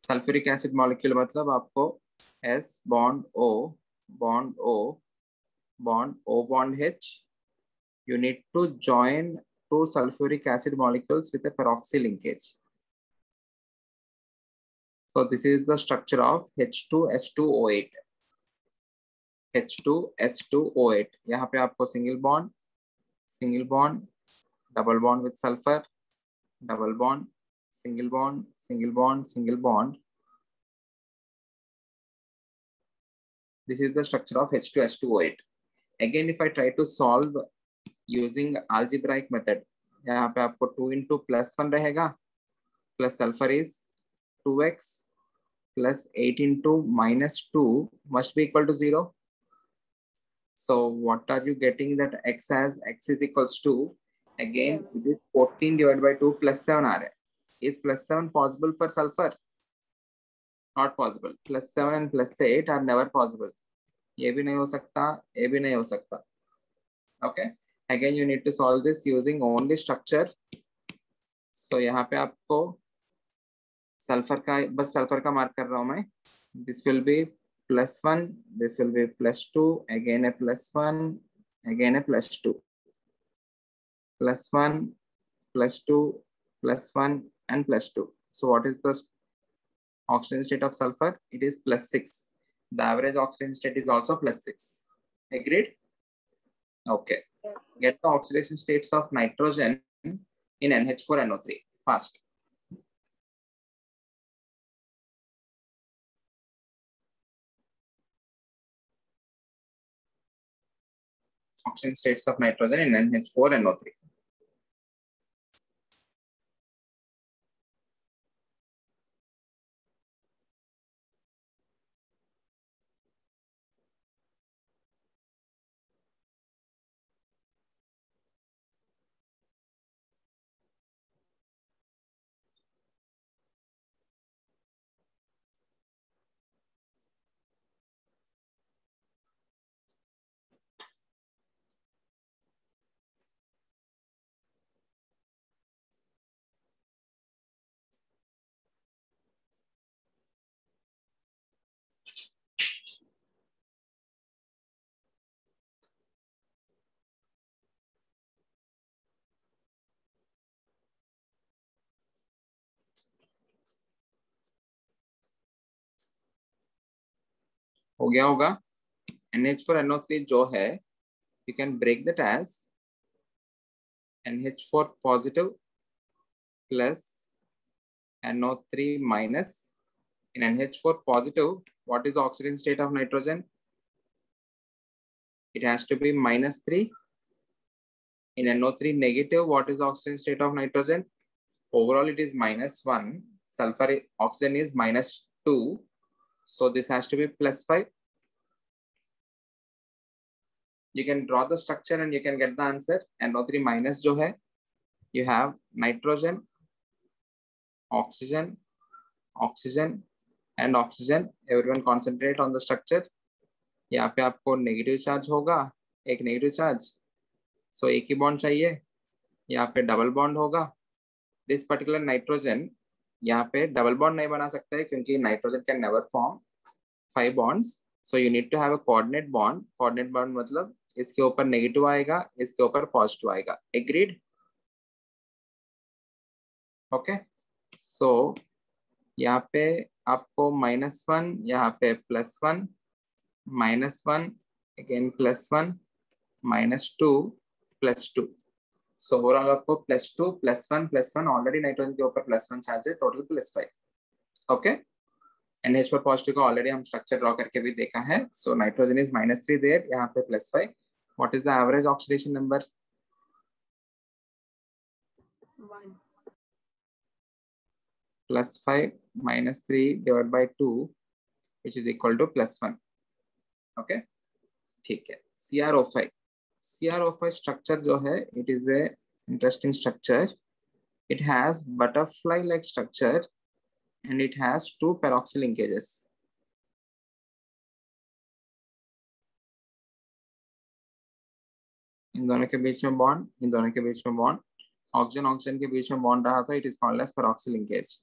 Speaker 1: Sulfuric acid molecule मतलब आपको S bond O bond O bond O bond H. You need to join two sulfuric acid molecules with a peroxy linkage. So this is the structure of H2S2O8. H2S2O8. यहाँ पे आपको single bond, double bond with sulfur, double bond, single bond, single bond, single bond. This is the structure of H2S2O8. Again, if I try to solve using algebraic method, यहाँ पे आपको 2 into +1 रहेगा, plus sulfur is 2x plus 8 into -2 must be equal to 0. So what are you getting that x as? X is equals to, again, it is 14 divided by 2 +7 आ रहा है. Is +7 possible for sulfur? Not possible. +7 and +8 are never possible. ये भी नहीं हो सकता, ये भी नहीं हो सकता. Okay. Again, you need to solve this using only structure. So यहाँ पे आपको सल्फर का, बस सल्फर का मार्क कर रहा हूँ मैं. This will be +1, this will be +2, again a +1, again a +2, +1, +2, +1, and +2. So what is the oxidation state of sulfur? It is +6. The average oxidation state is also +6. Agreed? Okay. Get the oxidation states of nitrogen in NH4NO3 fast. Oxidation states of nitrogen in NH4NO3. हो गया होगा। NH4NO3 जो है you can break that as NH4 positive plus NO3 minus. In NH4 positive, what is the oxidation state of nitrogen? It has to be -3. In NO3 negative, what is the oxidation state of nitrogen? Overall, it is -1. Sulfur oxygen is -2. So this has to be +5. You can draw the structure and you can get the answer. NO3 minus जो है, you have nitrogen, oxygen, oxygen and oxygen. Everyone concentrate on the structure. यहाँ पे आपको negative charge होगा, एक negative charge, सो एक ही bond चाहिए। यहाँ पे डबल बॉन्ड होगा। दिस पर्टिकुलर नाइट्रोजन यहाँ पे डबल बॉन्ड नहीं बना सकता है क्योंकि nitrogen can never form 5 bonds, so you need to have a coordinate bond. Coordinate bond मतलब इसके ऊपर नेगेटिव आएगा, इसके ऊपर पॉजिटिव आएगा। एग्रीड? ओके, सो यहाँ पे आपको -1, यहाँ पे +1, -1 again +1, -2 +2. सो ओवरऑल आपको +2 +1 +1, ऑलरेडी नाइट्रोजन के ऊपर +1 चार्ज है, टोटल +5। ओके, NH4 पॉजिटिव का ऑलरेडी हम स्ट्रक्चर ड्रॉ करके भी देखा है। सो नाइट्रोजन इज -3 देयर, यहाँ पे +5। What is the average oxidation number?
Speaker 2: 1.
Speaker 1: +5 -3 divided by 2 which is equal to +1। Okay, ठीक है। CrO5, CrO5 स्ट्रक्चर जो है, it is a interesting structure. It has butterfly like structure and it has 2 peroxy linkages. इन दोनों के बीच में bond, इन दोनों के बीच में बॉन्ड, ऑक्सीजन ऑक्सीजन के बीच में बॉन्ड रहा था, it is called as peroxy linkage.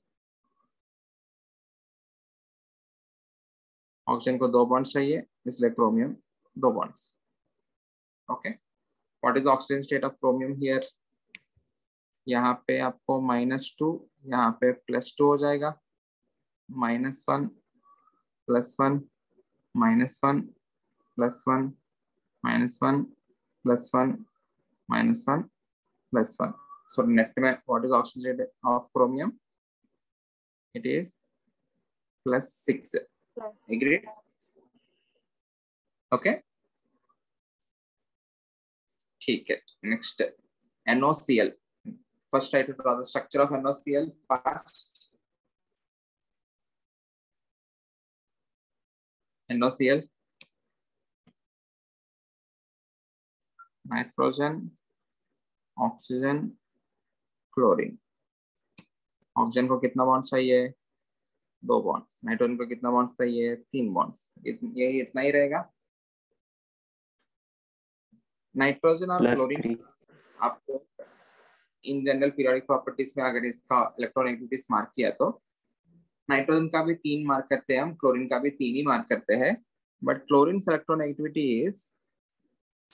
Speaker 1: Oxygen को 2 बॉन्ड्स चाहिए, इसलिए chromium 2 bonds. Okay, what is the oxygen state of chromium here? यहाँ पे आपको -2, यहाँ पे +2 हो जाएगा। -1 +1 -1 +1 -1 +1 -1 +1. So net में what is oxygen state of chromium? It is +6. Agreed? Okay. ठीक है, next NOCl. First try to draw the structure of NOCl fast. NOCl, nitrogen, oxygen, chlorine. Oxygen को कितना बॉन्ड चाहिए? 2 बॉन्ड। नाइट्रोजन को कितना bond चाहिए? 3 bond. ये इतना ही रहेगा। नाइट्रोजन और क्लोरीन आपको इन जनरल पीरियोडिक प्रॉपर्टीज में अगर इसका इलेक्ट्रोनेगेटिविटी मार्क किया तो नाइट्रोजन का भी 3 मार्क करते हैं हम, क्लोरीन का भी 3 ही मार्क करते हैं, but chlorine electronegativity is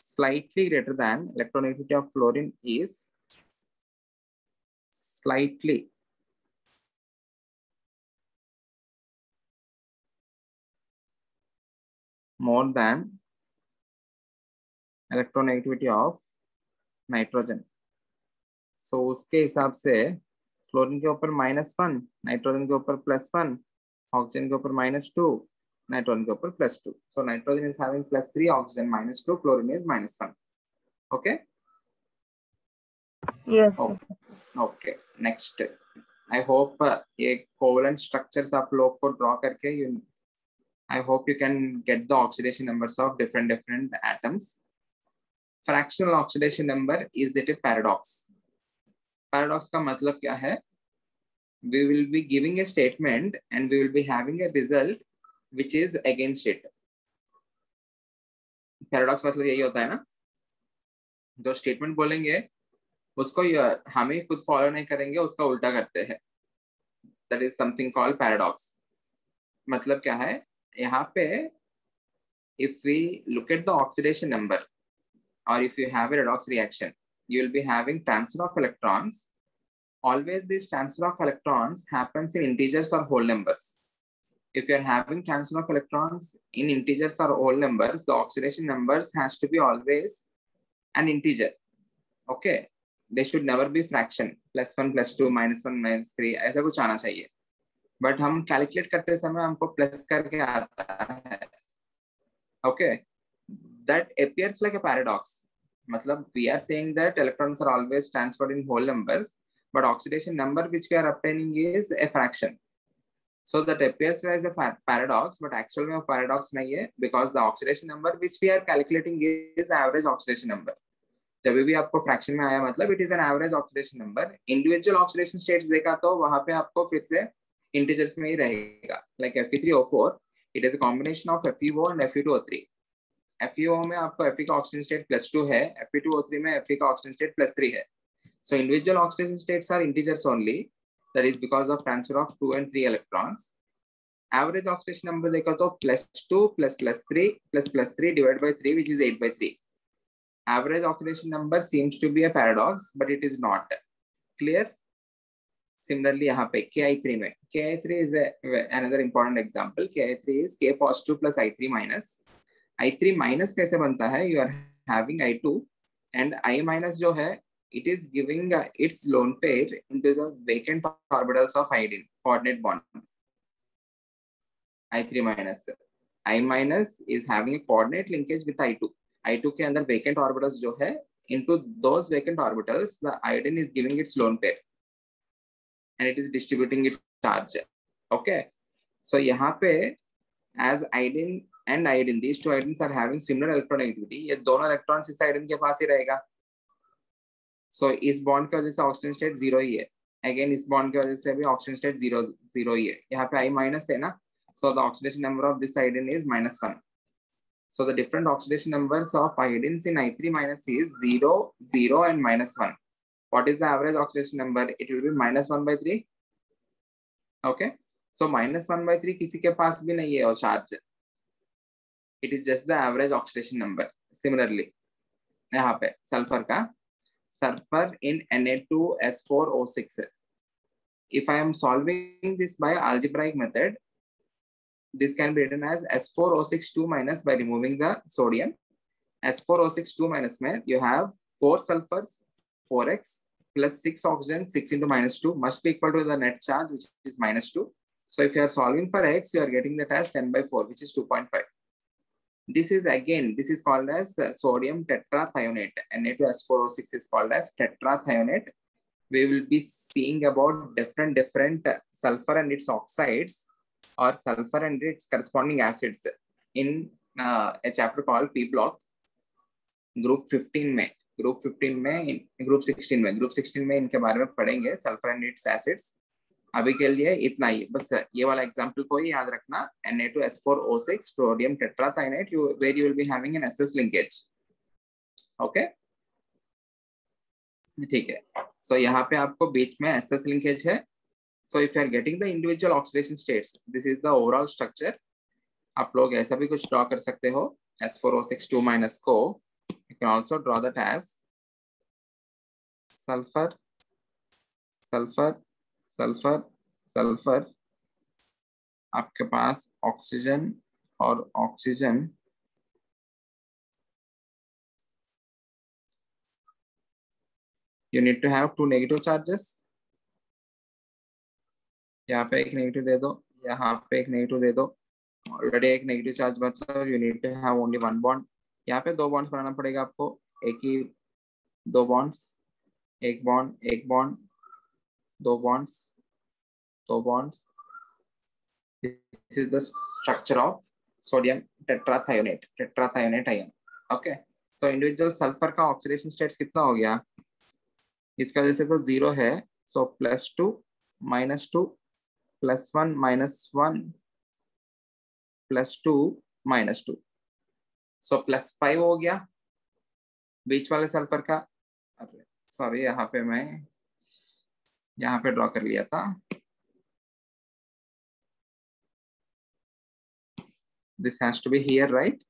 Speaker 1: slightly greater than electronegativity of chlorine is slightly more than electronegativity of nitrogen. So उसके हिसाब से क्लोरीन के ऊपर -1, नाइट्रोजन के ऊपर +1, ऑक्सीजन के ऊपर -2, नाइट्रोजन के ऊपर +2. So nitrogen is having +3, oxygen -2, chlorine is -1. Okay?
Speaker 2: Yes.
Speaker 1: Okay. Next, I hope ये covalent structures आप लोग को draw करके I hope you can get the oxidation numbers of different atoms. Fractional oxidation number is that a paradox. Paradox का मतलब क्या है? We will be giving a statement and we will be having a result which is against it. Paradox मतलब यही होता है ना, जो स्टेटमेंट बोलेंगे उसको हम ही खुद फॉलो नहीं करेंगे, उसका उल्टा करते हैं। That is something called paradox. मतलब क्या है? यहाँ पे if we look at the oxidation number or if you have a redox reaction, you will be having transfer of electrons. Always this transfer of electrons happens in integers or whole numbers. if you're having transfer of electrons in integers or whole numbers, the oxidation numbers has to be always an integer. Okay, they should never be fraction, +1 +2 -1 -3 ऐसा कुछ आना चाहिए. But हम calculate करते समय हमको plus करके आता है. Okay, that appears like a paradox. मतलब we are saying that electrons are always transferred in whole numbers, but oxidation number which we are obtaining is a fraction. So that appears as a paradox, but actually a paradox nahi hai, because the oxidation number which we are calculating is the average oxidation number. जब भी आपको fraction में आया मतलब it is an average oxidation number. Individual oxidation states देखा तो वहां पे आपको फिर से इंटीजर्स में ही रहेगा. Like Fe3O4 it is a combination of FeO and Fe2O3. FeO में आपको Fe का ऑक्सीजन स्टेट +2 है, Fe2O3 में Fe का ऑक्सीजन स्टेट +3 है. So individual oxidation states are integers only. That is because of transfer of 2 and 3 electrons. Average oxidation number देखा तो +2 ++3 ++3 divided by 3 which is 8/3. Average oxidation number seems to be a paradox, but it is not. Clear? Similarly, यहाँ पे Ki3 में Ki3 is another important example. Ki3 is K positive plus I3 minus. I3 minus कैसे बनता है? You are having I2 and I minus जो है, it is giving its lone pair into the vacant orbitals of iodine coordinate bond. I3 minus. I minus is having a coordinate linkage with I2. I2 के अंदर vacant orbitals जो है, into those vacant orbitals, the iodine is giving its lone pair, and it is distributing its charge. Okay, so यहाँ पे as iodine and iodine, these two iodines are having similar electronegativity. ये दोनों electrons इस iodine के पास ही रहेगा. So इस bond की वजह से oxygen state 0 ही है. Again इस bond की वजह से भी oxygen state 0 ही है. यहाँ पे I minus है ना, so the oxidation number of this iodine is -1. So the different oxidation numbers of iodines in I3 minus is 0, 0 and -1. What is the average oxidation number? It will be -1/3. Okay. So -1/3 किसी के पास भी नहीं है और charge. It is just the average oxidation number. Similarly, यहाँ पे sulfur का sulfur in Na2S4O6. If I am solving this by algebraic method, this can be written as S4O6 minus by removing the sodium. S4O6 minus में you have 4 sulfurs 4x plus 6 oxygen 6 into -2 must be equal to the net charge which is -2. So if you are solving for x, you are getting that as 10/4 which is 2.5. This is called as sodium tetrathionate. Na2S4O6 is called as tetrathionate. We will be seeing about different sulfur and its oxides or sulfur and its corresponding acids in a chapter called P block, group 15 में, group 16 में इनके बारे में पढ़ेंगे sulfur and its acids. अभी के लिए इतना ही, बस ये वाला एग्जांपल को ही याद रखना. Na2S4O6 sodium tetrathionate, where you will be having an SS linkage. Okay, ठीक है. So यहाँ पे आपको बीच में SS linkage है. So if you are getting the individual oxidation states, this is the overall structure. आप लोग ऐसा भी कुछ ड्रॉ कर सकते हो. S4O6 minus को you can also draw that as sulfur, sulfur, sulfur, sulfur. आपके पास ऑक्सीजन और oxygen. You need to have 2 negative charges. यहाँ पे एक नेगेटिव दे दो, यहाँ पे एक नेगेटिव दे दो. ऑलरेडी एक नेगेटिव चार्ज मतलब you need to have only 1 bond. यहाँ पे 2 बॉन्ड्स बनाना पड़ेगा आपको. एक ही 2 बॉन्ड्स, एक बॉन्ड, एक bond, 2 bonds, 2 bonds. This is the structure of sodium tetrathionate ion. Okay, so individual sulphur का ऑक्सीडेशन स्टेट्स कितना हो गया? इसका जैसे तो 0 है, सो +2 -2 +1 -1 +2 -2, सो +5 हो गया बीच वाले सल्फर का. सॉरी, यहाँ पे मैं यहाँ पे ड्रॉ कर लिया था. This has to be here, right?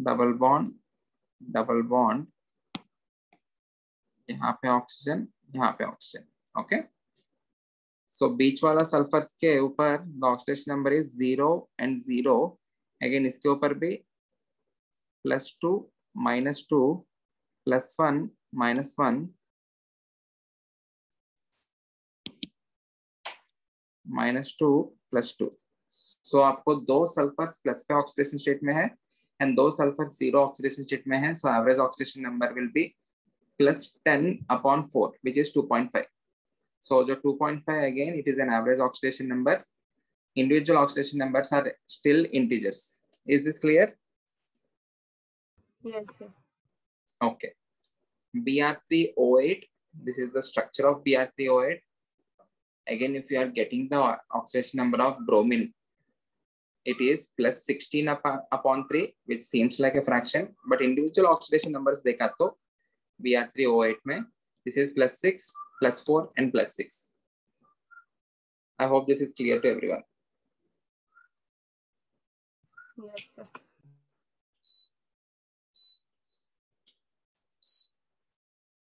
Speaker 1: Double bond, यहाँ पे ऑक्सीजन, यहाँ पे ऑक्सीजन. ओके, सो बीच वाला सल्फर्स के ऊपर the oxidation number is 0 and 0. Again इसके ऊपर भी +2 -2 +1 -1 -2 +2. सो आपको 2 सल्फर्स प्लस पे ऑक्सीडेशन स्टेट में है एंड 2 सल्फर्स 0 ऑक्सीडेशन स्टेट में है. So average oxidation number will be +10/4 which is 2.5. So the 2.5 again it is an average oxidation number. Individual oxidation numbers are still integers. Is this clear?
Speaker 2: Yes, sir.
Speaker 1: Okay. Br3O8. This is the structure of Br3O8. Again, if you are getting the oxidation number of bromine, it is +16/3, which seems like a fraction, but individual oxidation numbers देखा तो Br3O8 में this is +6, +4 and +6. I hope this is clear to everyone.
Speaker 2: Yes, sir.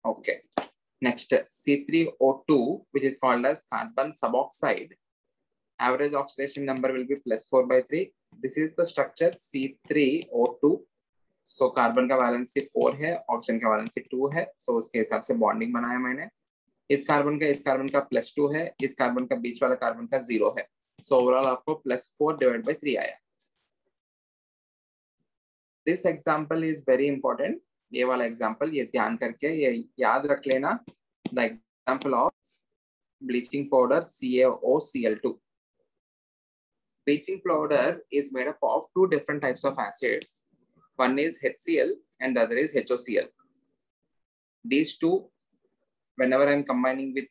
Speaker 1: Okay. Next, C3O2, which is called as carbon suboxide. Average oxidation number will be +4/3. This is the structure C3O2. So carbon का valency 4 है, oxygen का valency 2 है. So उसके हिसाब से bonding बनाया मैंने. इस कार्बन का +2 है, इस कार्बन का बीच वाला कार्बन का 0 है. So ओवरऑल आपको +4/3 आया. This example is very important. ये वाला एग्जाम्पल ये ध्यान करके ये याद रख लेना. The example of bleaching powder CaOCl2. Bleaching powder is made up of 2 different types of acids. One is HCl and the other is HOCl. These two, whenever I'm combining with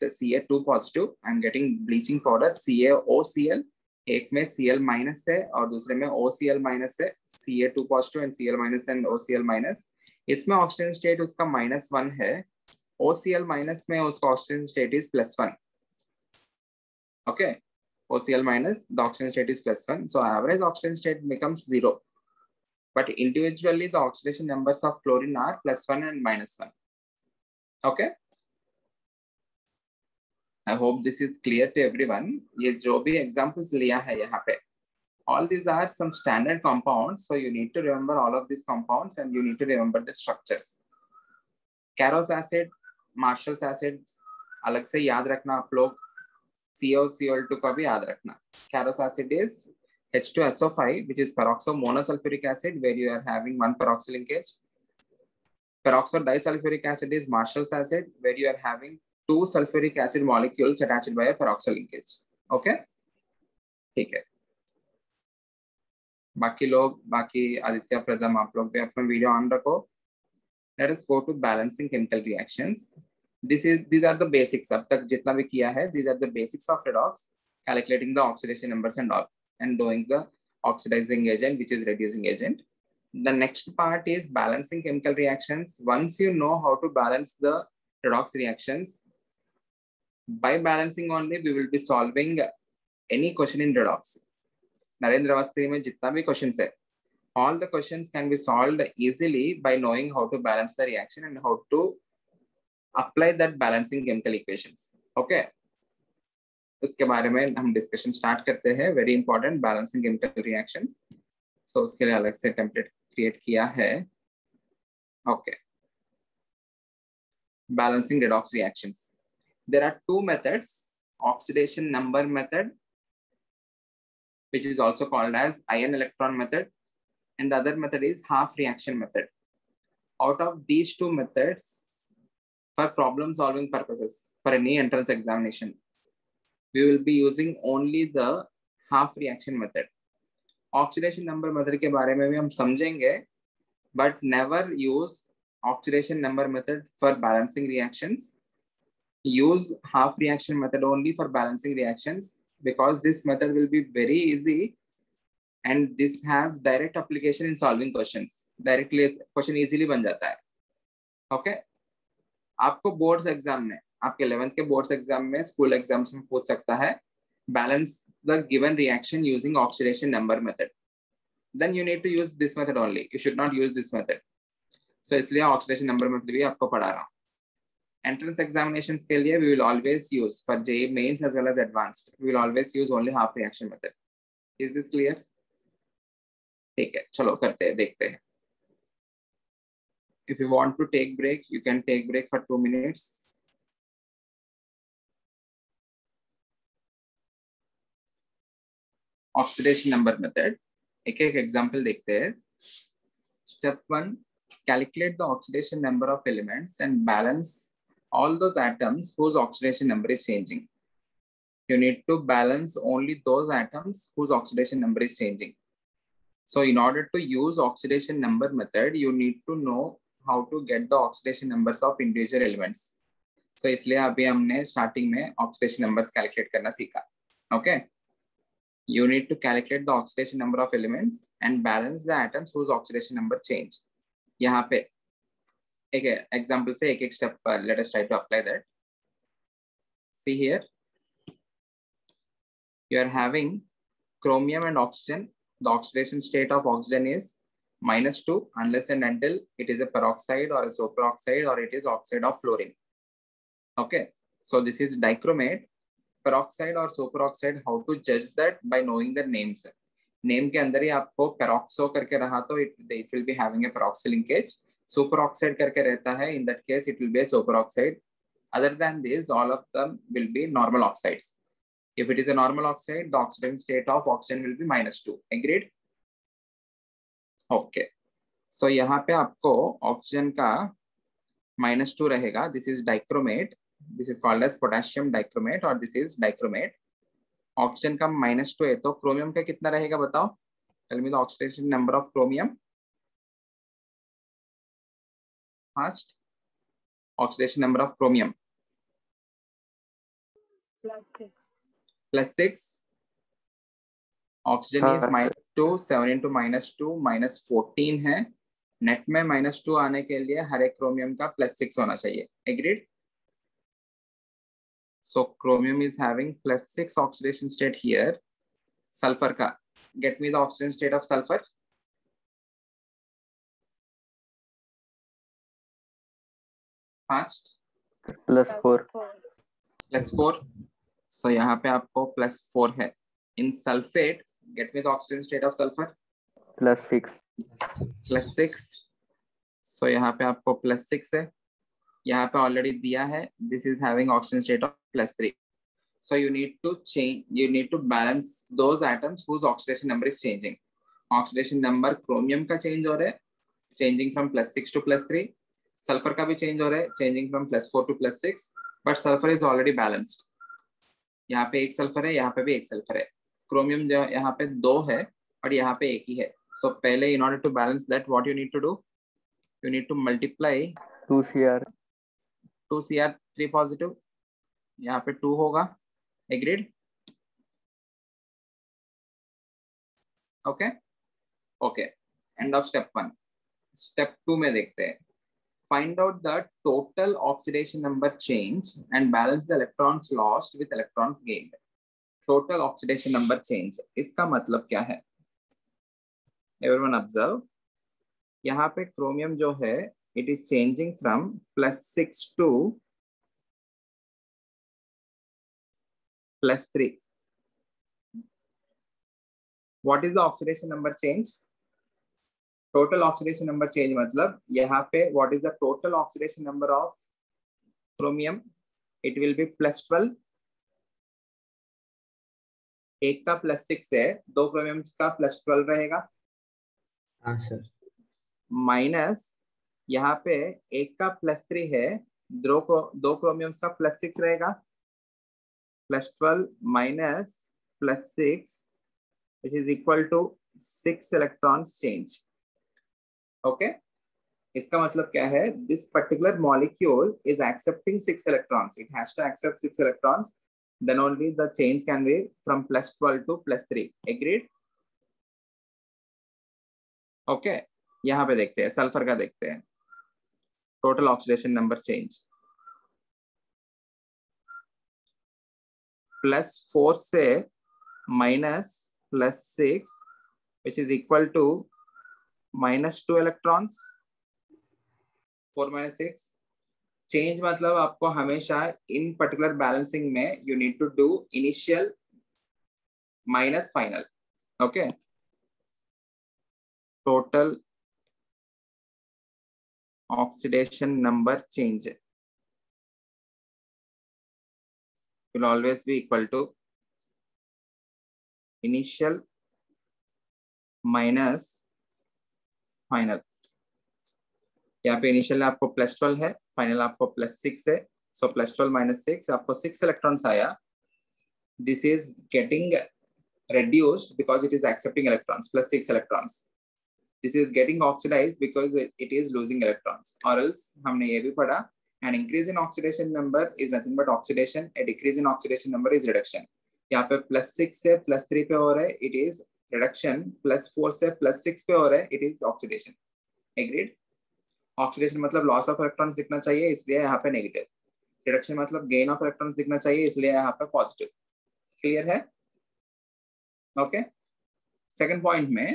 Speaker 1: the Ca2 positive, I'm getting bleaching powder CaOCl. एक में Cl minus है और दूसरे में OCl minus है. Ca2 positive and Cl minus and OCl minus. इसमें oxygen state उसका -1 है. OCl माइनस में उसका oxygen state is +1. Okay, OCl minus the oxidation state is +1. So average oxidation state becomes 0. But individually the oxidation numbers of chlorine are +1 and -1. Okay. I hope this is clear to everyone. ये जो भी examples लिया है यहाँ पे, all these are some standard compounds. So you need to remember all of these compounds and you need to remember the structures. Carros acid, Marshall's acid अलग से याद रखना आप लोग. COCl2 का भी याद रखना. Carros acid is H2SO5, which is peroxomonosulfuric acid, where you are having 1 peroxyl linkage. Peroxo disulfuric acid is Marshall's acid, where you are having 2 sulfuric acid molecules attached by a peroxyl linkage. Okay, ठीक है. बाकी आदित्य प्रथम आप लोग भी अपना video on रखो. Let us go to balancing chemical reactions. These are the basics. अब तक जितना भी किया है, these are the basics of redox, calculating the oxidation numbers and all, and doing the oxidizing agent, which is reducing agent. The next part is balancing chemical reactions. Once you know how to balance the redox reactions, by balancing only we will be solving any question in redox. Narendra Avasthi में जितना भी questions है, all the questions can be solved easily by knowing how to balance the reaction and how to apply that balancing chemical equations. Okay, उसके बारे में हम discussion start करते हैं. Very important, balancing chemical reactions. So उसके लिए अलग से टेम्पलेट क्रिएट किया है. Okay, balancing redox reactions. There are 2 methods. Oxidation number method, which is also called as ion electron method, and the other method is half reaction method. Out of these 2 methods, for problem solving purposes, for any entrance examination, we will be using only the half reaction method. Oxidation number method के बारे में भी हम समझेंगे, but never use oxidation number method for balancing reactions. Use half reaction method only for balancing reactions, because this method will be very easy and this has direct application in solving questions. Directly question easily बन जाता है. Okay, आपको boards exam में, आपके 11th के boards exam में, school exams में पूछ सकता है balance the given reaction using oxidation number method. Then you need to use this method only. You should not use this method. So इसलिए oxidation number method भी आपको पढ़ा रहा हूँ. Entrance examinations के लिए we will always use for JEE mains as well as advanced. We will always use only half reaction method. Is this clear? ठीक है, चलो करते हैं, देखते हैं. If you want to take break, you can take break for 2 minutes. Oxidation number method. एक example देखते हैं. Step 1, calculate the oxidation number of elements and balance all those atoms whose oxidation number is changing. You need to balance only those atoms whose oxidation number is changing. So in order to use oxidation number method, you need to know how to get the oxidation numbers of individual elements. So इसलिए अभी हमने starting में oxidation numbers calculate करना सीखा. Okay. You need to calculate the oxidation number of elements and balance the atoms whose oxidation number change. यहाँ पे एक example से एक step let us try to apply that. See here, you are having chromium and oxygen. The oxidation state of oxygen is -2 unless and until it is a peroxide or a superoxide or it is oxide of fluorine. Okay, so this is dichromate. Peroxide or superoxide, how to judge that? By knowing the names. Name के अंदर ही आपको peroxo करके रहा तो it will be having a peroxyl linkage. Superoxide करके रहता है, in that case it will be a superoxide. Other than this, all of them will be normal oxides. If it is a normal oxide, the oxidation state of oxygen will be -2. Agreed? Okay. So यहाँ पे आपको oxygen का -2 रहेगा. This is dichromate. This is called as potassium dichromate or this is dichromate. Oxygen का -2 है तो chromium का कितना रहेगा बताओ? Tell me the oxidation number of chromium. First, oxidation number of chromium.
Speaker 2: +6.
Speaker 1: +6. Oxygen is -2. 7 into -2 -14 है. नेट में -2 आने के लिए हर एक क्रोमियम का +6 होना चाहिए. Agreed? So chromium is having +6 oxidation state here. Sulfur का, get me the oxidation state of sulfur. Fast.
Speaker 4: +4.
Speaker 1: +4. So यहाँ पे आपको +4 है. In sulfate, get me the oxidation state of sulfur.
Speaker 4: +6.
Speaker 1: +6. So यहाँ पे आपको +6 है. यहाँ पे ऑलरेडी दिया है. This is having oxidation state of +3. So you need to change. You need to balance those atoms whose oxidation number is changing. Oxidation number chromium का change हो रहा है, changing from +6 to +3. Sulfur का भी change हो रहा है, changing from +4 to +6. But sulfur is already balanced. यहाँ पे एक सल्फर है, यहाँ पे भी एक सल्फर है. क्रोमियम जो यहाँ पे 2 है और यहाँ पे 1 ही है. So पहले in order to balance that, what you need to do? You need to multiply
Speaker 4: 2Cr.
Speaker 1: 2Cr 3 positive. यहाँ पे 2 होगा. Agreed? Okay? Okay. End of step 1. Step 2 में देखते हैं. Find out the total oxidation number change and balance the electrons lost with electrons gained. Total oxidation number change. इसका मतलब क्या है? Everyone observe. यहाँ पे chromium जो है, it is changing from +6 to +3. What is the oxidation number change? Total oxidation number change मतलब यहाँ पे what is the total oxidation number of chromium? It will be +12. एक का +6 है, 2 chromium का +12 रहेगा.
Speaker 5: हाँ सर.
Speaker 1: माइनस यहाँ पे एक का +3 है, 2 chromium का +6 रहेगा. +12 minus +6 which is equal to 6 electrons change. Okay, इसका मतलब क्या है? This particular molecule is accepting 6 electrons. It has to accept 6 electrons. Then only the change can be from +12 to +3. Agreed? Okay. यहाँ पे देखते हैं, सल्फर का देखते हैं. Total oxidation number change. +4 से -+6 which is equal to -2 electrons. 4 - 6 change मतलब आपको हमेशा इन पर्टिकुलर बैलेंसिंग में you need to do initial minus final. Okay, total oxidation number change will always be equal to initial minus final. यहाँ पे initial आपको +12 है, फाइनल आपको +6 है. सो +12 - 6 आपको 6 इलेक्ट्रॉन्स आया. This is getting reduced because it is accepting electrons, +6 electrons. This is getting oxidized because it is losing electrons. Or else हमने ये भी पढ़ा, an increase in oxidation number is nothing but oxidation, a decrease in oxidation number is reduction. यहाँ पे +6 से +3 पे हो रहा है, it is reduction. +4 से +6 पे हो रहा है, it is oxidation. Agreed? Oxidation मतलब loss of electrons दिखना चाहिए, इसलिए यहाँ पे negative. Reduction मतलब gain of electrons दिखना चाहिए, इसलिए यहाँ पे positive. Clear है? Okay. Second point में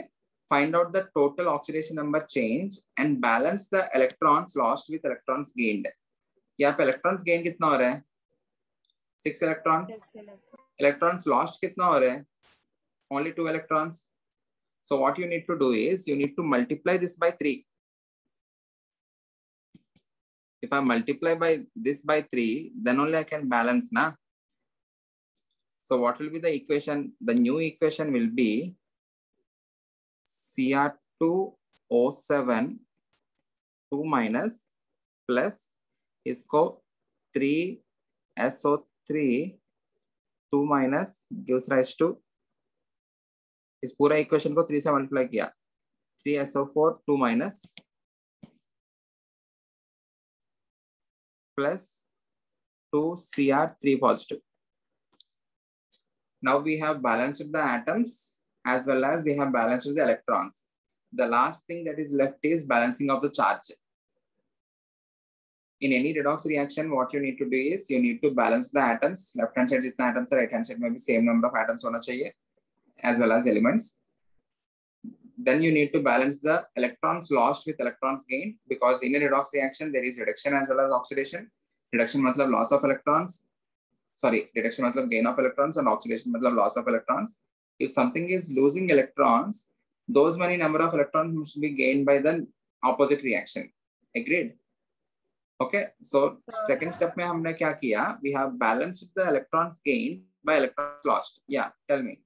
Speaker 1: find out the total oxidation number change and balance the electrons lost with electrons gained. यहाँ पे electrons gain कितना हो रहा है? 6 electrons. Electrons lost कितना हो रहा है? Only 2 electrons. So what you need to do is you need to multiply this by 3. If I multiply by this by 3, then only I can balance, na? So what will be the equation? The new equation will be Cr2O7 2 minus plus इसको 3SO3 2 minus gives rise to, इस पूरा equation को 3 से multiply किया, 3SO4 2 minus plus 2Cr3 positive. Now we have balanced the atoms as well as we have balanced the electrons. The last thing that is left is balancing of the charge. In any redox reaction, what you need to do is you need to balance the atoms. Left hand side jitna atoms है, right hand side में भी same number of atoms होना चाहिए, as well as elements. Then you need to balance the electrons lost with electrons gained, because in a redox reaction there is reduction as well as oxidation. Reduction मतलब loss of electrons. Sorry, reduction मतलब gain of electrons, and oxidation मतलब loss of electrons. If something is losing electrons, those many number of electrons must be gained by the opposite reaction. Agreed? Okay. So second step में हमने क्या किया? We have balanced the electrons gained by electrons lost. Yeah, tell me,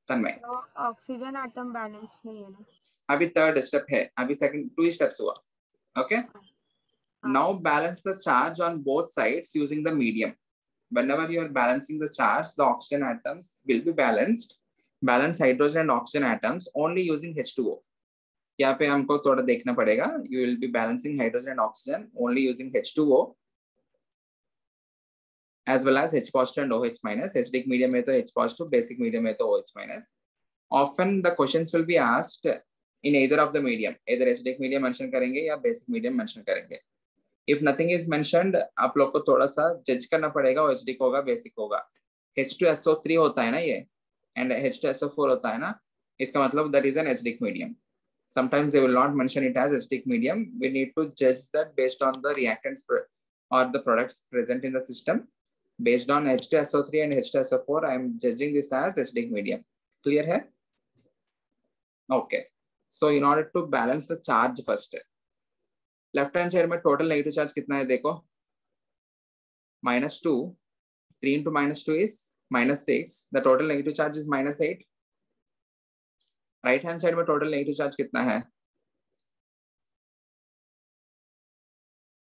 Speaker 1: Tanmay.
Speaker 2: तो oxygen atom balance नहीं है ना?
Speaker 1: अभी third step है. अभी second 2 steps हुआ. Okay. Now balance the charge on both sides using the medium. Whenever you are balancing the charge, the oxygen atoms will be balanced. Balance hydrogen and oxygen atoms only using H2O. यहाँ पे हमको थोड़ा देखना पड़ेगा. You will be balancing hydrogen and oxygen only using H2O as well as H positive and OH minus. Acidic medium में तो H positive, basic medium में तो OH minus. Often the questions will be asked in either of the medium. Either acidic medium mention करेंगे या basic medium mention करेंगे. If nothing is mentioned, आप लोग को थोड़ा सा जज करना पड़ेगा, एसिडिक होगा बेसिक होगा. H2SO3 होता है ना ये, and H2SO4 होता है ना, इसका मतलब that is an acidic medium. Sometimes they will not mention it as acidic medium. We need to judge that based on the reactants or the products present in the system. Based on H2SO3 and H2SO4, I am judging this as acidic medium. Clear है? Okay. So in order to balance the charge first, left hand side में total negative charge कितना है देखो, -2. 3 into -2 is -6. The total negative charge is -8. Right hand side में total negative charge कितना है?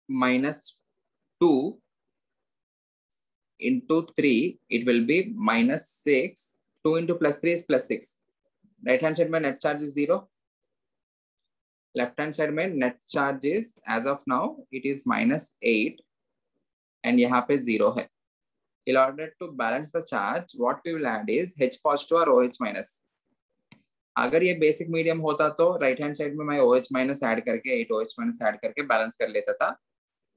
Speaker 1: -2 into 3, it will be -6. 2 into +3 is +6. Right hand side में net charge is 0. Left hand side में net charge is as of now it is -8 and यहाँ पे 0 है. In order to balance the charge, what we will add is H positive or OH minus. अगर ये basic medium होता तो right hand side में मैं OH minus add करके 8 OH minus add करके balance कर लेता था.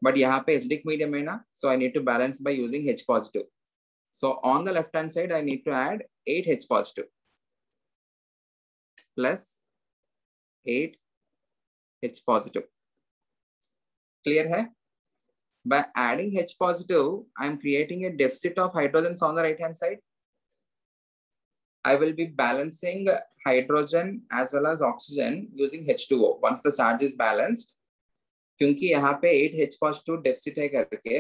Speaker 1: But यहाँ पे acidic medium है ना, so I need to balance by using H positive. So on the left hand side I need to add 8 H positive plus 8 H positive. Clear है? By adding H positive, I'm creating a deficit of hydrogens on the right hand side. I will be balancing hydrogen as well as oxygen using H2O once the charge is balanced. क्योंकि यहाँ पे 8 H positive deficit है करके,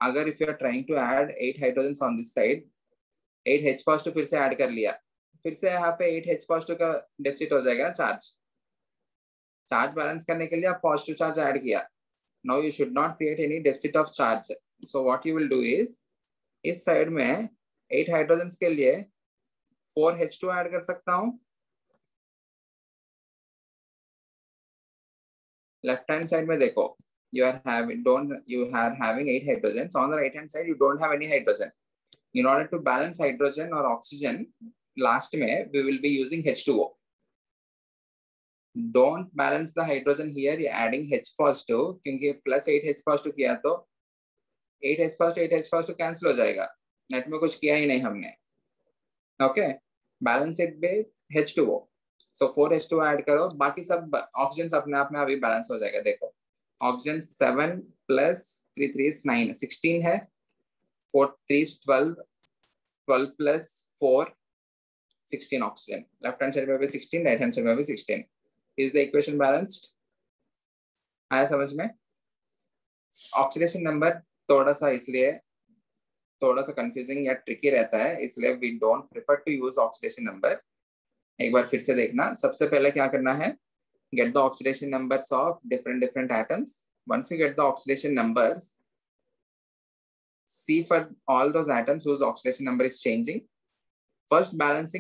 Speaker 1: अगर if you are trying to add 8 hydrogens on this side, 8 H positive फिर से add कर लिया, फिर से यहाँ पे 8 H positive का deficit हो जाएगा चार्ज. चार्ज बैलेंस करने के लिए आप पॉजिटिव चार्ज ऐड किया. Now you should not create any deficit of charge. So what you will do is, इस साइड में 8 हाइड्रोजन के लिए 4 H2 ऐड कर सकता हूं. लेफ्ट हैंड साइड में देखो, you are having 8 hydrogens. On the right hand side, you don't have any hydrogen. In order to balance hydrogen or oxygen, last में we will be using H2O. Don't balance the hydrogen here. You're adding H positive क्योंकि plus 8 H positive किया तो 8 H positive cancel हो जाएगा. Net में कुछ किया ही नहीं हमने. Okay, balance it with H2O. So 4 H2O add करो, बाकी सब ऑक्सीजन अपने आप में अभी बैलेंस हो जाएगा. देखो ऑक्सीजन 7 plus 3 3 is 9, 16 है. 4 3 is 12, 12 plus 4, 16 oxygen. Left hand side में भी 16, right hand side में भी 16. Is the equation balanced? आया समझ में? ऑक्सीडेशन नंबर थोड़ा सा इसलिए थोड़ा सा कंफ्यूजिंग या ट्रिकी रहता है, इसलिए we don't prefer to use oxidation number. एक बार फिर से देखना. सबसे पहले क्या करना है, get the oxidation numbers of different atoms. Once you get the oxidation numbers, see for all those atoms whose oxidation number is changing. First balance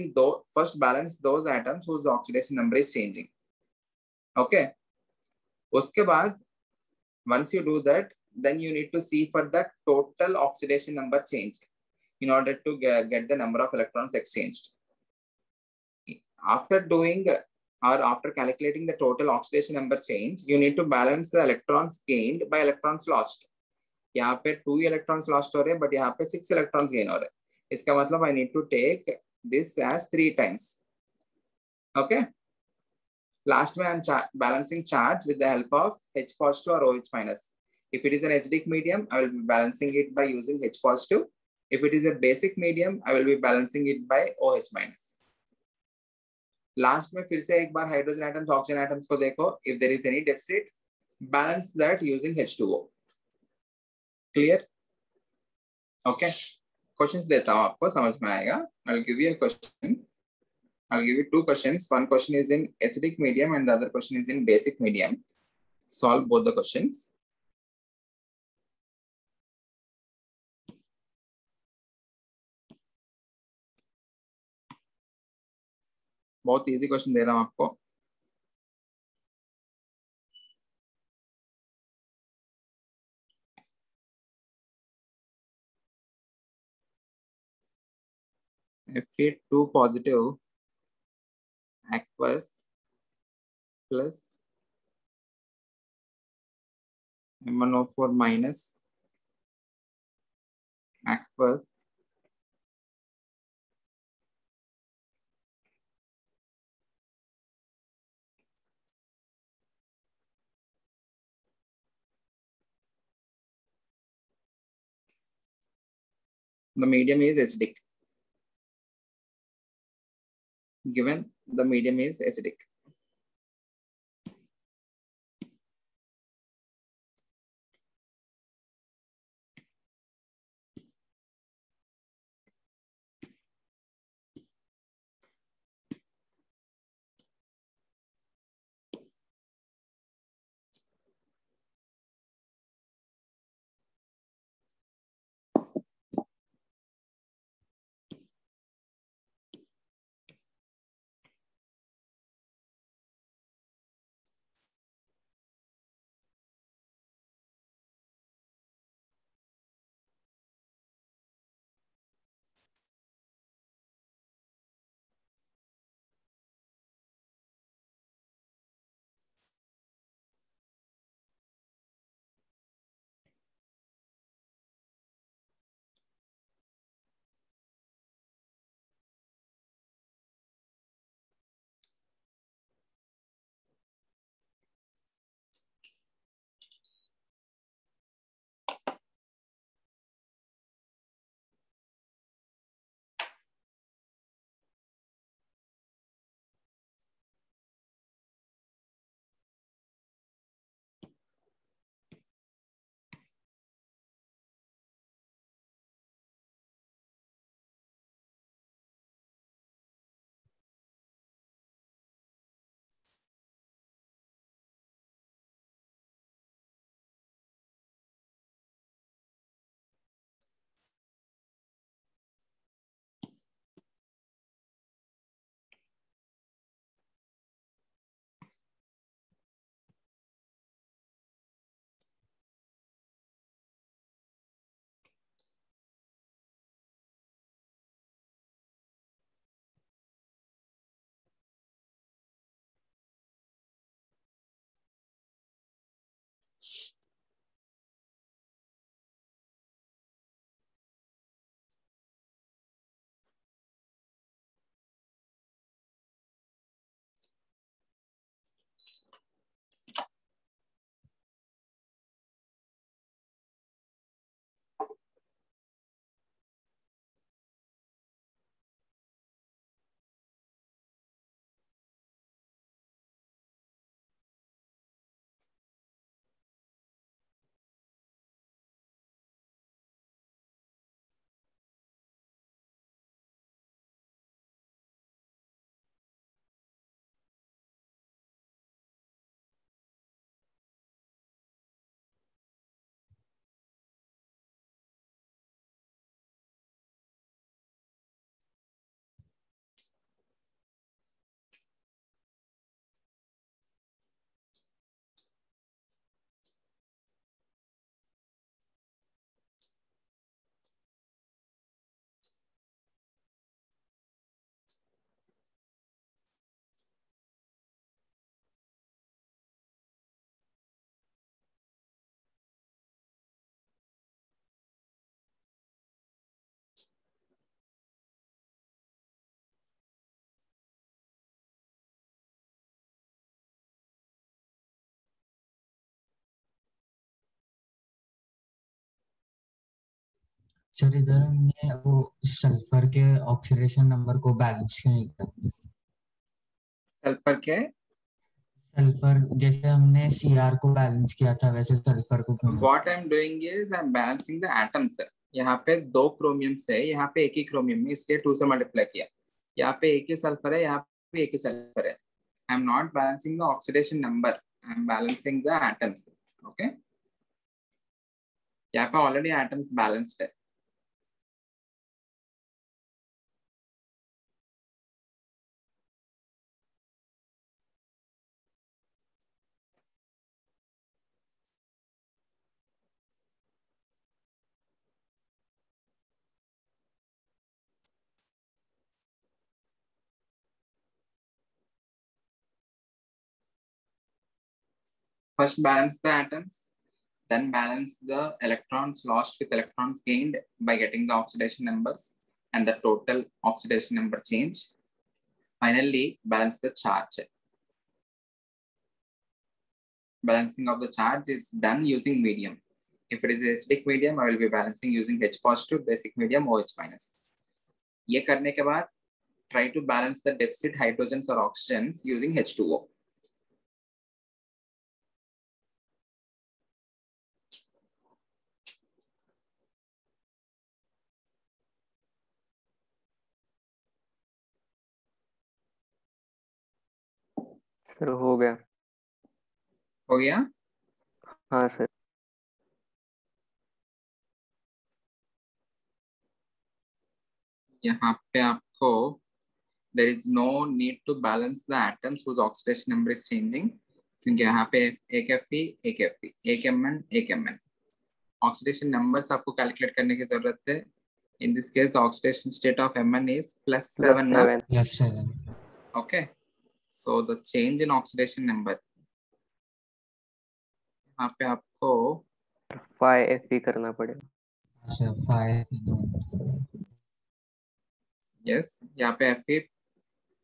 Speaker 1: those atoms whose oxidation number is changing. Okay. उसके बाद once you do that, then you need to see for the total oxidation number change in order to get the number of electrons exchanged. After doing or after calculating the total oxidation number change, you need to balance the electrons gained by electrons lost. यहाँ पे 2 electrons lost हो रहे हैं, but यहाँ पे 6 electrons gain हो रहे हैं. इसका मतलब I need to take this as 3 times. Okay. Last में I'm balancing charge with the help of H positive or OH minus. If it is an acidic medium, I will be balancing it by using H positive. If it is a basic medium, I will be balancing it by OH minus. Last में फिर से एक बार hydrogen atoms oxygen atoms को देखो. If there is any deficit, balance that using H2O. Clear? Okay. Questions देता हूँ आपको, समझ में आएगा. I'll give you a question. I'll give you 2 questions. One question is in acidic medium and the other question is in basic medium. Solve both the questions. बहुत easy question दे रहा हूं आपको. Fe2 positive aqueous plus MnO4 minus aqueous the medium is acidic. Given the medium is acidic.
Speaker 5: Sir इधर हमने वो sulphur के oxidation number को balance क्यों नहीं किया?
Speaker 1: सल्फर के
Speaker 5: सल्फर जैसे हमने सीआर को बैलेंस किया था वैसे सल्फर को क्यों नहीं?
Speaker 1: What I am doing is I am balancing the atoms. यहाँ पे दो क्रोमियम है, यहाँ पे एक ही क्रोमियम है, इसलिए 2 से मल्टीप्लाई किया। यहाँ पे एक ही सल्फर है, यहाँ पे एक ही सल्फर है। I am not balancing the oxidation number, I am balancing the atoms. Okay, यहाँ पे ऑलरेडी एटम्स बैलेंस्ड है। First balance the atoms, then balance the electrons lost with electrons gained by getting the oxidation numbers and the total oxidation number change. Finally, balance the charge. Balancing of the charge is done using medium. If it is acidic medium, I will be balancing using H positive, basic medium OH minus. ये करने के बाद try to balance the deficit hydrogens or oxygens using H2O.
Speaker 4: Sir हो गया।
Speaker 1: हो गया?
Speaker 4: हाँ sir.
Speaker 1: यहाँ पे आपको there is no need to balance the atoms whose oxidation number is changing, क्योंकि यहाँ पे एक Fe, एक Fe, एक Mn, एक Mn. Oxidation numbers आपको calculate करने की जरूरत है. In this case, the oxidation state of Mn is +7.
Speaker 5: +7.
Speaker 1: Okay. So the change in oxidation number, यहाँ पे आपको
Speaker 4: 5Fe करना पड़ेगा।
Speaker 5: सर 5
Speaker 1: yes, यहाँ पे Fe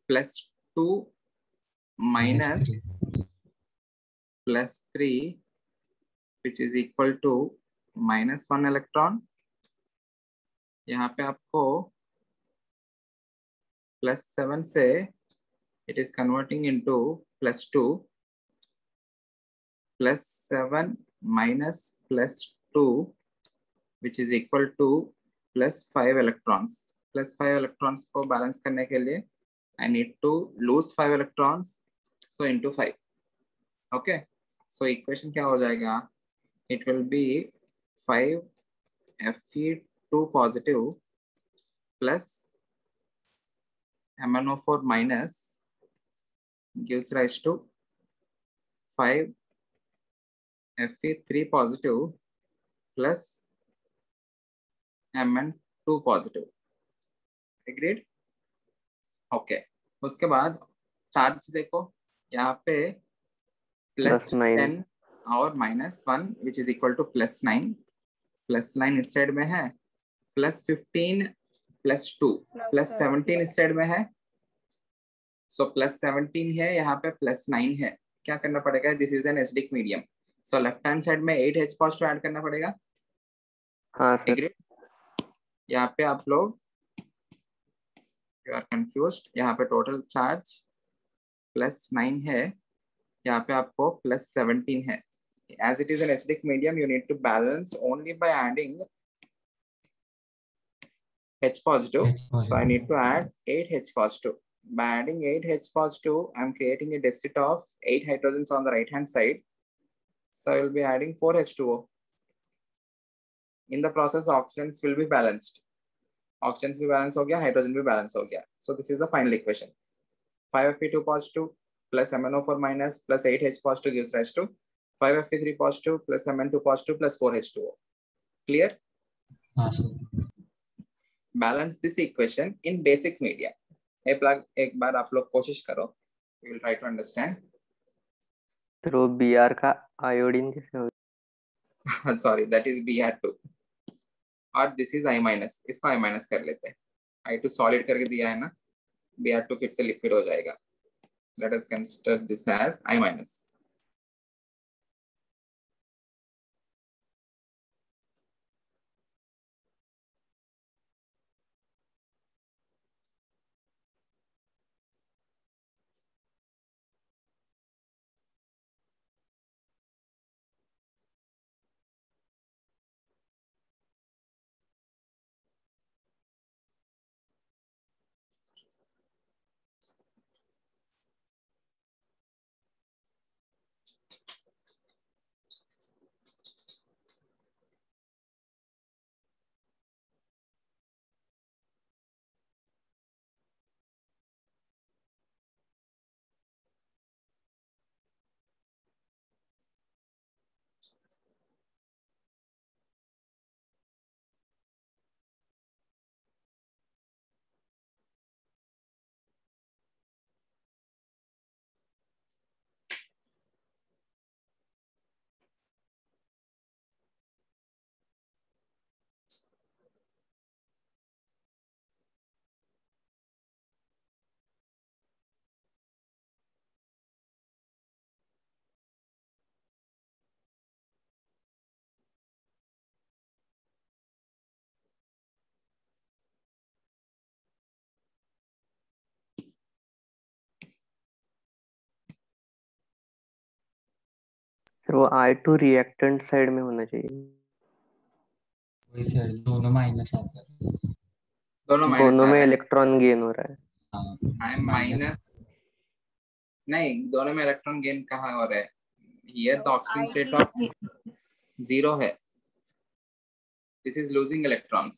Speaker 1: +2 minus +3 which is equal to -1 electron. यहाँ पे आपको +7 से it is converting into +2. +7 minus +2 which is equal to +5 electrons. +5 electrons को balance करने के लिए I need to lose 5 electrons, so into 5. Okay, so equation क्या हो जाएगा? It will be 5 Fe2 positive plus MnO4 minus gives rise to 5 Fe3 positive plus Mn2 positive. Agreed? Okay. उसके बाद charge देखो, यहाँ पे +10 और -1 which is equal to +9. +9 इस साइड में है, +15 +2 +17 इस साइड में है, so +17 है, यहाँ पे +9 है. क्या करना पड़ेगा? This is an acidic medium, so left hand side में 8 H पॉजिटिव ऐड करना पड़ेगा.
Speaker 4: हाँ सर।
Speaker 1: यहाँ पे आप लोग यू आर कंफ्यूज्ड, यहाँ पे टोटल चार्ज +9 है, यहाँ पे आपको +17 है. As it is an acidic medium, you need to balance only by adding H positive. So I need to add 8 H positive. By adding 8 H positive, I'm creating a deficit of 8 hydrogens on the right hand side. So I will be adding 4 H2O. In the process, oxygens will be balanced. Oxygens भी balance हो गया, hydrogen भी balance हो गया. So this is the final equation. 5 Fe2 positive plus MnO4 minus plus 8 H positive gives rise to 5 Fe3 positive plus Mn2 positive plus 4 H2O. Clear?
Speaker 5: हाँ sir.
Speaker 1: Balance this equation in basic media. एक बार आप लोग कोशिश करो. We will try to understand.
Speaker 4: तो Br का iodine कैसे होगा?
Speaker 1: Sorry, that is Br2. और this is I minus. इसको I minus कर लेते हैं. I2 solid करके दिया है ना, Br2 फिर से लिक्विड हो जाएगा. Let us consider this as I minus.
Speaker 4: और वो I2 रिएक्टेंट साइड में होना चाहिए।
Speaker 5: वही सर, दोनों माइनस आता है।
Speaker 1: दोनों माइनस
Speaker 4: दोनों
Speaker 1: आ
Speaker 4: में
Speaker 1: रहा है।
Speaker 4: इलेक्ट्रॉन गेन हो रहा है।
Speaker 5: हाँ,
Speaker 1: आई माइनस नहीं, दोनों में इलेक्ट्रॉन गेन कहाँ हो रहा है? Here the oxygen state of zero है, दिस इज लूजिंग इलेक्ट्रॉन्स।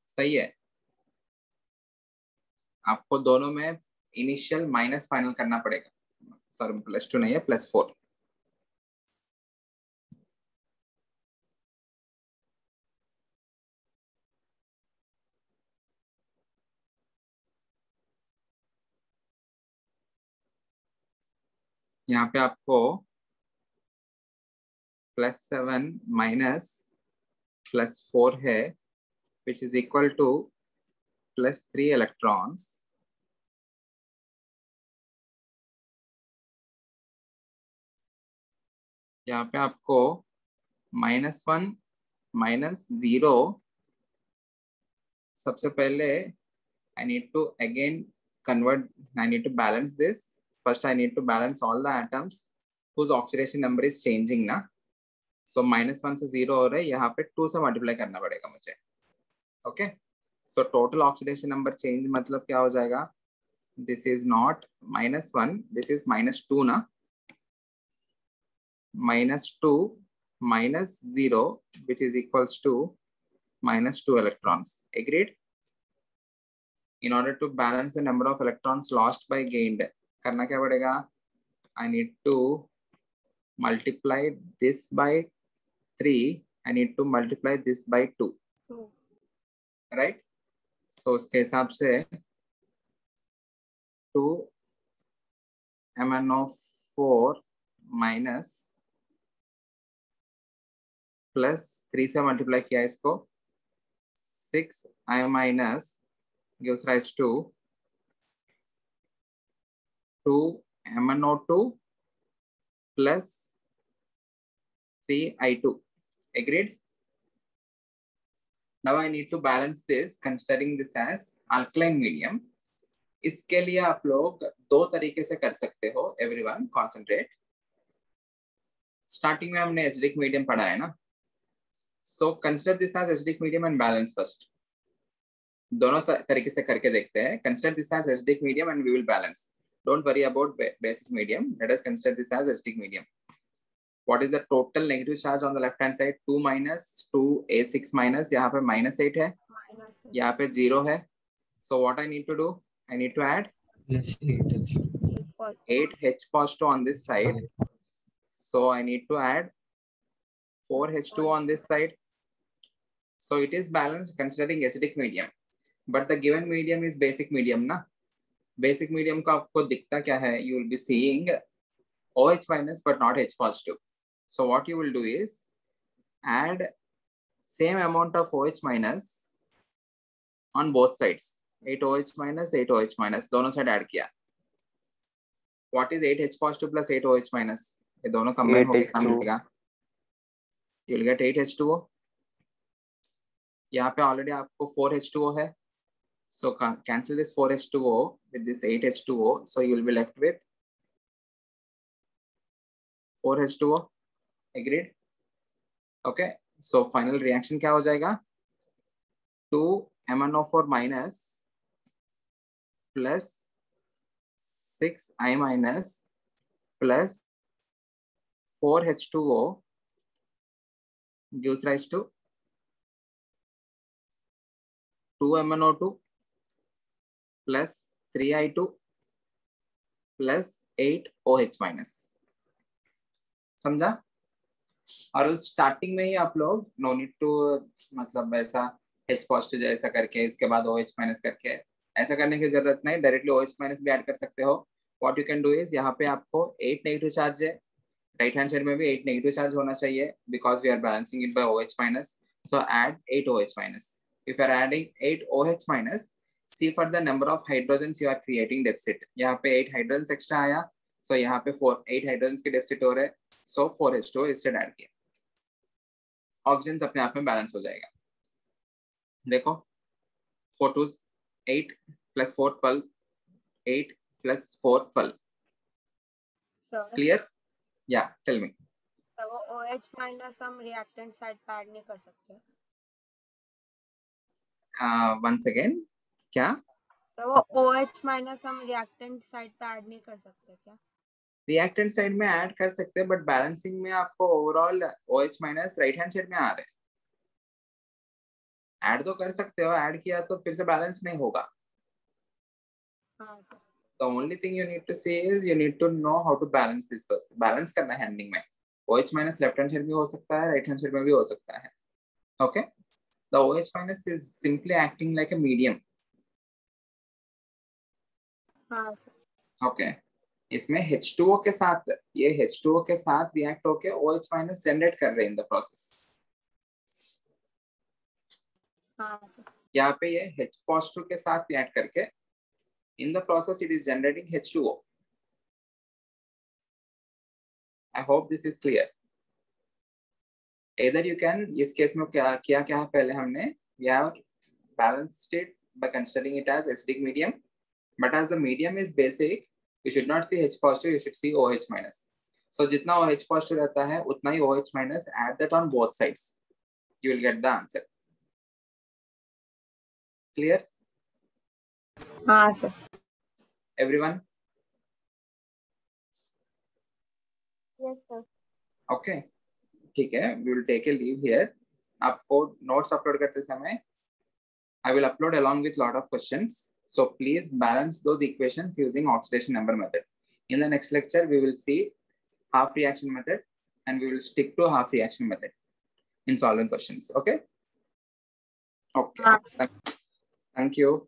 Speaker 1: सही है, आपको दोनों में इनिशियल माइनस फाइनल करना पड़ेगा। सॉरी, +2 नहीं है, +4। यहाँ पे आपको +7 माइनस +4 है, which is equal to +3 electrons. यहाँ पे आपको -1 -0, सबसे पहले I need to again convert, I need to balance this. First I need to balance all the atoms whose oxidation number is changing ना. So -1 से 0 हो रहा है, यहाँ पे 2 से मल्टीप्लाई करना पड़ेगा मुझे। Okay, so total oxidation number change मतलब क्या हो जाएगा? This is not -1, this is -2 ना। -2 -0 which is equals to -2 electrons. Agreed? In order to balance the number of electrons lost by gained, करना क्या पड़ेगा? I need to multiply this by 3. I need to multiply this by 2. Right? So उसके हिसाब से 2 MnO4 minus +3 से multiply किया इसको, 6 I minus gives rise to 2 MnO2 plus 3 I2. Agreed? Now I need to balance this considering this as alkaline medium. इसके लिए आप लोग दो तरीके से कर सकते हो। Everyone concentrate. स्टार्टिंग में हमने एसिडिक मीडियम पढ़ा है ना, so consider this as acidic medium and balance first. दोनों तरीके से करके देखते हैं। Consider this as acidic medium and we will balance. Don't worry about basic medium, let us consider this as acidic medium. What is the total negative charge on the left hand side? 2 minus 2 A6 minus, यहाँ पे -8 है, यहाँ पे 0 है। So what I need to do? I need to add +8 H positive on this side. So I need to add 4 H2 on this side. So it is balanced considering acidic medium. But the given medium is basic medium ना? Basic medium का आपको दिखता क्या है? You will be seeing OH minus but not H positive. So what you will do is add same amount of OH minus on both sides. 8 OH minus, 8 OH minus, दोनों side add किया। What is 8 H positive plus 8 OH minus? ये दोनों combine होके क्या मिलेगा? You will get 8 H2O. यहाँ पे already आपको 4 H2O है, so cancel this 4 H2O with this 8 H2O. So you will be left with 4 H2O. Agreed? Okay. So final reaction क्या हो जाएगा? 2 MnO4 minus plus 6 I minus plus 4 H2O gives rise to 2 MnO2 plus 3 I2 plus 8 OH minus. समझा? और starting में ही आप लोग no need to मतलब ऐसा H पॉजिटिव जैसा करके इसके बाद OH माइनस करके ऐसा करने की जरूरत नहीं, डायरेक्टली OH माइनस भी ऐड कर सकते हो। What you can do is, यहाँ पे आपको 8 नेगेटिव चार्ज है, राइट हैंड साइड में भी 8 नेगेटिव चार्ज होना चाहिए because we are balancing it by OH minus. So add 8 OH minus. If you are adding 8 OH minus, see for the number of hydrogens you are creating deficit. यहाँ पे 8 hydrogens extra आया, सो यहाँ पे 8 hydrogens के deficit हो रहे, सो 4 H2O इससे add किया, ऑक्सीजन अपने आप में बैलेंस हो जाएगा। देखो 4 2 8 plus 4 12, 8 plus 4 12. Clear? Yeah, tell me.
Speaker 2: वो OH माइनस हम रिएक्टेंट साइड पे ऐड नहीं कर सकते?
Speaker 1: वंस अगेन क्या?
Speaker 2: तो वो OH माइनस हम रिएक्टेंट साइड पे ऐड नहीं कर सकते क्या?
Speaker 1: रिएक्टेंट साइड में ऐड कर सकते हैं, बट बैलेंसिंग में आपको overall OH minus right hand side में आ रहे हैं। ऐड तो कर सकते हो, ऐड किया तो फिर से बैलेंस नहीं होगा।
Speaker 2: हाँ sir.
Speaker 1: The only thing you need to say is you need to know how to balance this first. Balance करना है हैंडलिंग में। OH minus left hand side भी हो सकता है, राइट हैंड साइड में भी हो सकता है। Okay? The OH minus is simply acting like a medium.
Speaker 2: हाँ सर।
Speaker 1: Okay? इसमें H2O के साथ, ये H2O के साथ रिएक्ट होके OH माइनस जनरेट कर रहे हैं इन द प्रोसेस।
Speaker 2: हाँ सर।
Speaker 1: यहाँ पे ये H पॉजिटिव के साथ रिएक्ट करके in the process it is generating H2O. I hope this is clear. Either you can, इस केस में क्या किया है पहले हमने, we have balanced it by considering it as acidic medium, but as the medium is basic, you should not see H positive, you should see OH minus. So जितना OH positive रहता है उतना ही OH minus, add that on both sides, you will get the answer. Clear?
Speaker 2: हाँ sir.
Speaker 1: Everyone?
Speaker 3: Yes, sir.
Speaker 1: Okay. ठीक है, we will take a leave here. आपको notes upload करते समय I will upload along with lot of questions. So please balance those equations using oxidation number method. In the next lecture, we will see half reaction method and we will stick to half reaction method in solving questions. Okay? Okay. Thank you.